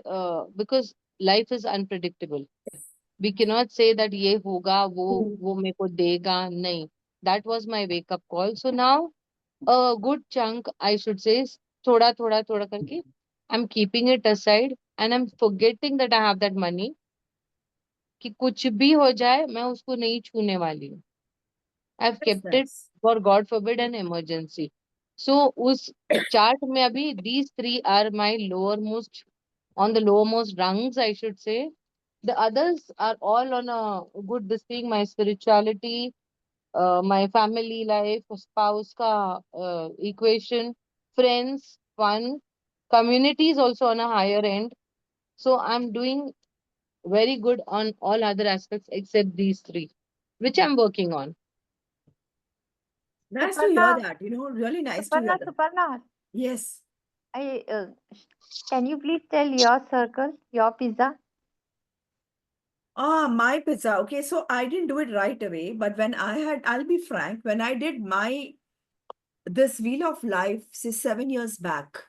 because life is unpredictable. We cannot say that ye hoga, wo मेरे को देगा. नहीं. That was my wake up call. So now a good chunk, I should say, is thoda करके I'm keeping it aside and I'm forgetting that I have that money. कि कुछ भी हो जाए मैं उसको नहीं छूने वाली हूँ. I've That's kept it nice. for God forbid an emergency. So उस chart में अभी these three are my lowermost, on the lowermost rungs, I should say. The others are all on a good this thing, my spirituality, my family life, spouse ka equation, friends, fun, community is also on a higher end. So I'm doing very good on all other aspects except these three, which I'm working on. Nice to hear Suparna, that. Really nice to hear that. Suparna, Yes. I can you please tell your circle, your pizza? My pizza. Okay, so I didn't do it right away, but I'll be frank, when I did this Wheel of Life, say 7 years back,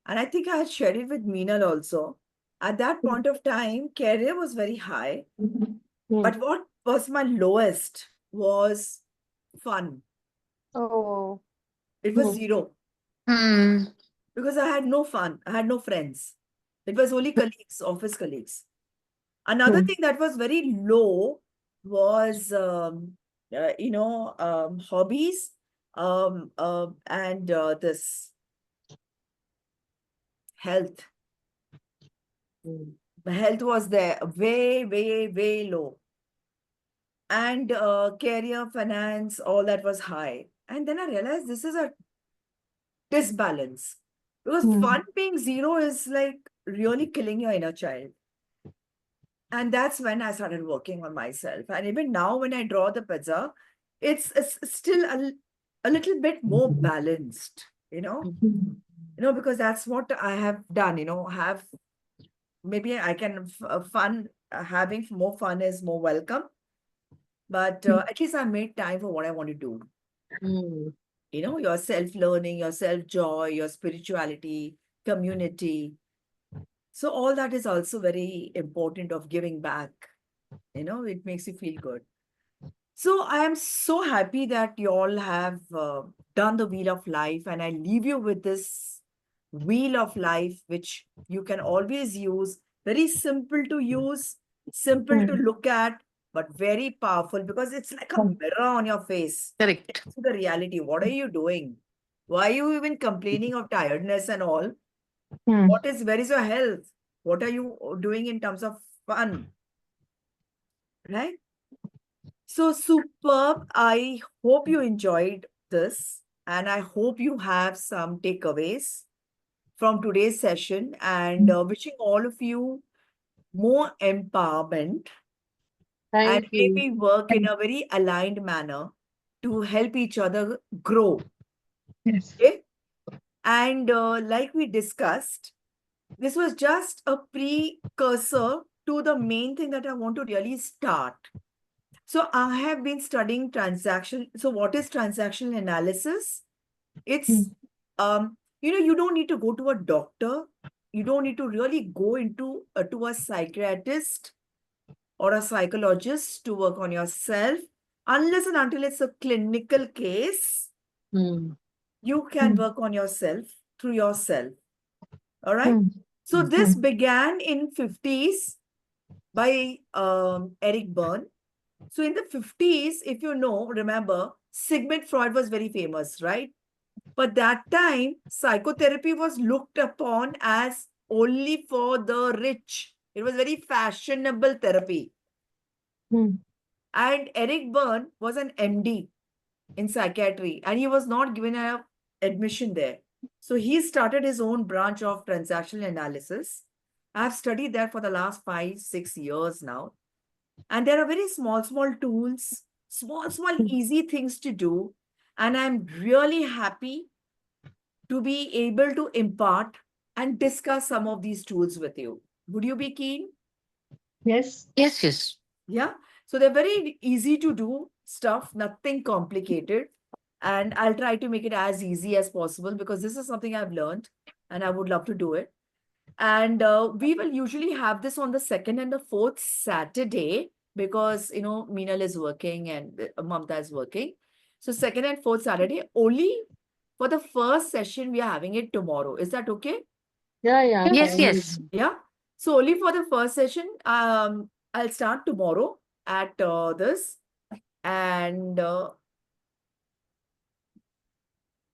and I think I had shared it with Meenal also. At that point of time, career was very high, Hmm. but what was my lowest was fun. Oh, It was Hmm. zero Hmm. because I had no fun. I had no friends. It was only colleagues, office colleagues. Another Hmm. thing that was very low was, hobbies, and this health. Hmm. Health was there, way, way, way low. And career, finance, all that was high. And then I realized this is a disbalance because Hmm. fun being zero is like really killing your inner child. And that's when I started working on myself. And even now, when I draw the pizza, it's still a little bit more balanced, because that's what I have done, have maybe I can fun having more fun is more welcome, but at least I made time for what I want to do. Hmm. Your self-learning, your self-joy, your spirituality, community. So all that is also very important of giving back. It makes you feel good. So I am so happy that you all have done the Wheel of Life, and I leave you with this Wheel of Life, which you can always use. Very simple to use, simple to Hmm. look at, but very powerful because it's like a Hmm. mirror on your face. Correct. To the reality. What are you doing? Why are you even complaining of tiredness and all? Hmm. Where is your health? What are you doing in terms of fun? Right? So superb. I hope you enjoyed this, and I hope you have some takeaways from today's session, and wishing all of you more empowerment and Thank you. maybe work in a very aligned manner to help each other grow. Yes. Okay? And like we discussed, this was just a precursor to the main thing that I want to really start. So I have been studying transaction. So what is transactional analysis? Hmm. It's, you don't need to go to a doctor. You don't need to really go into to a psychiatrist or a psychologist to work on yourself. Unless and until it's a clinical case, Hmm. you can Hmm. work on yourself through yourself. All right. Hmm. So Hmm. this began in 50s by Eric Berne. So in the 50s, if you remember, Sigmund Freud was very famous, right? But that time, psychotherapy was looked upon as only for the rich. It was very fashionable therapy. Hmm. And Eric Berne was an MD in psychiatry, and he was not given a admission there. So he started his own branch of transactional analysis. I've studied that for the last 5, 6 years now. And there are very small, small tools, small, small, easy things to do. And I'm really happy to be able to impart and discuss some of these tools with you. Would you be keen? Yes. Yes, yes. Yeah. So they're very easy to do stuff, nothing complicated. And I'll try to make it as easy as possible because this is something I've learned and I would love to do it. And we will usually have this on the second and the fourth Saturday because, Meenal is working and Mamta is working. So second and fourth Saturday, only for the first session, we are having it tomorrow. Is that okay? Yeah, yeah, Yes, fine with yes. me. Yeah. So only for the first session, I'll start tomorrow at this. And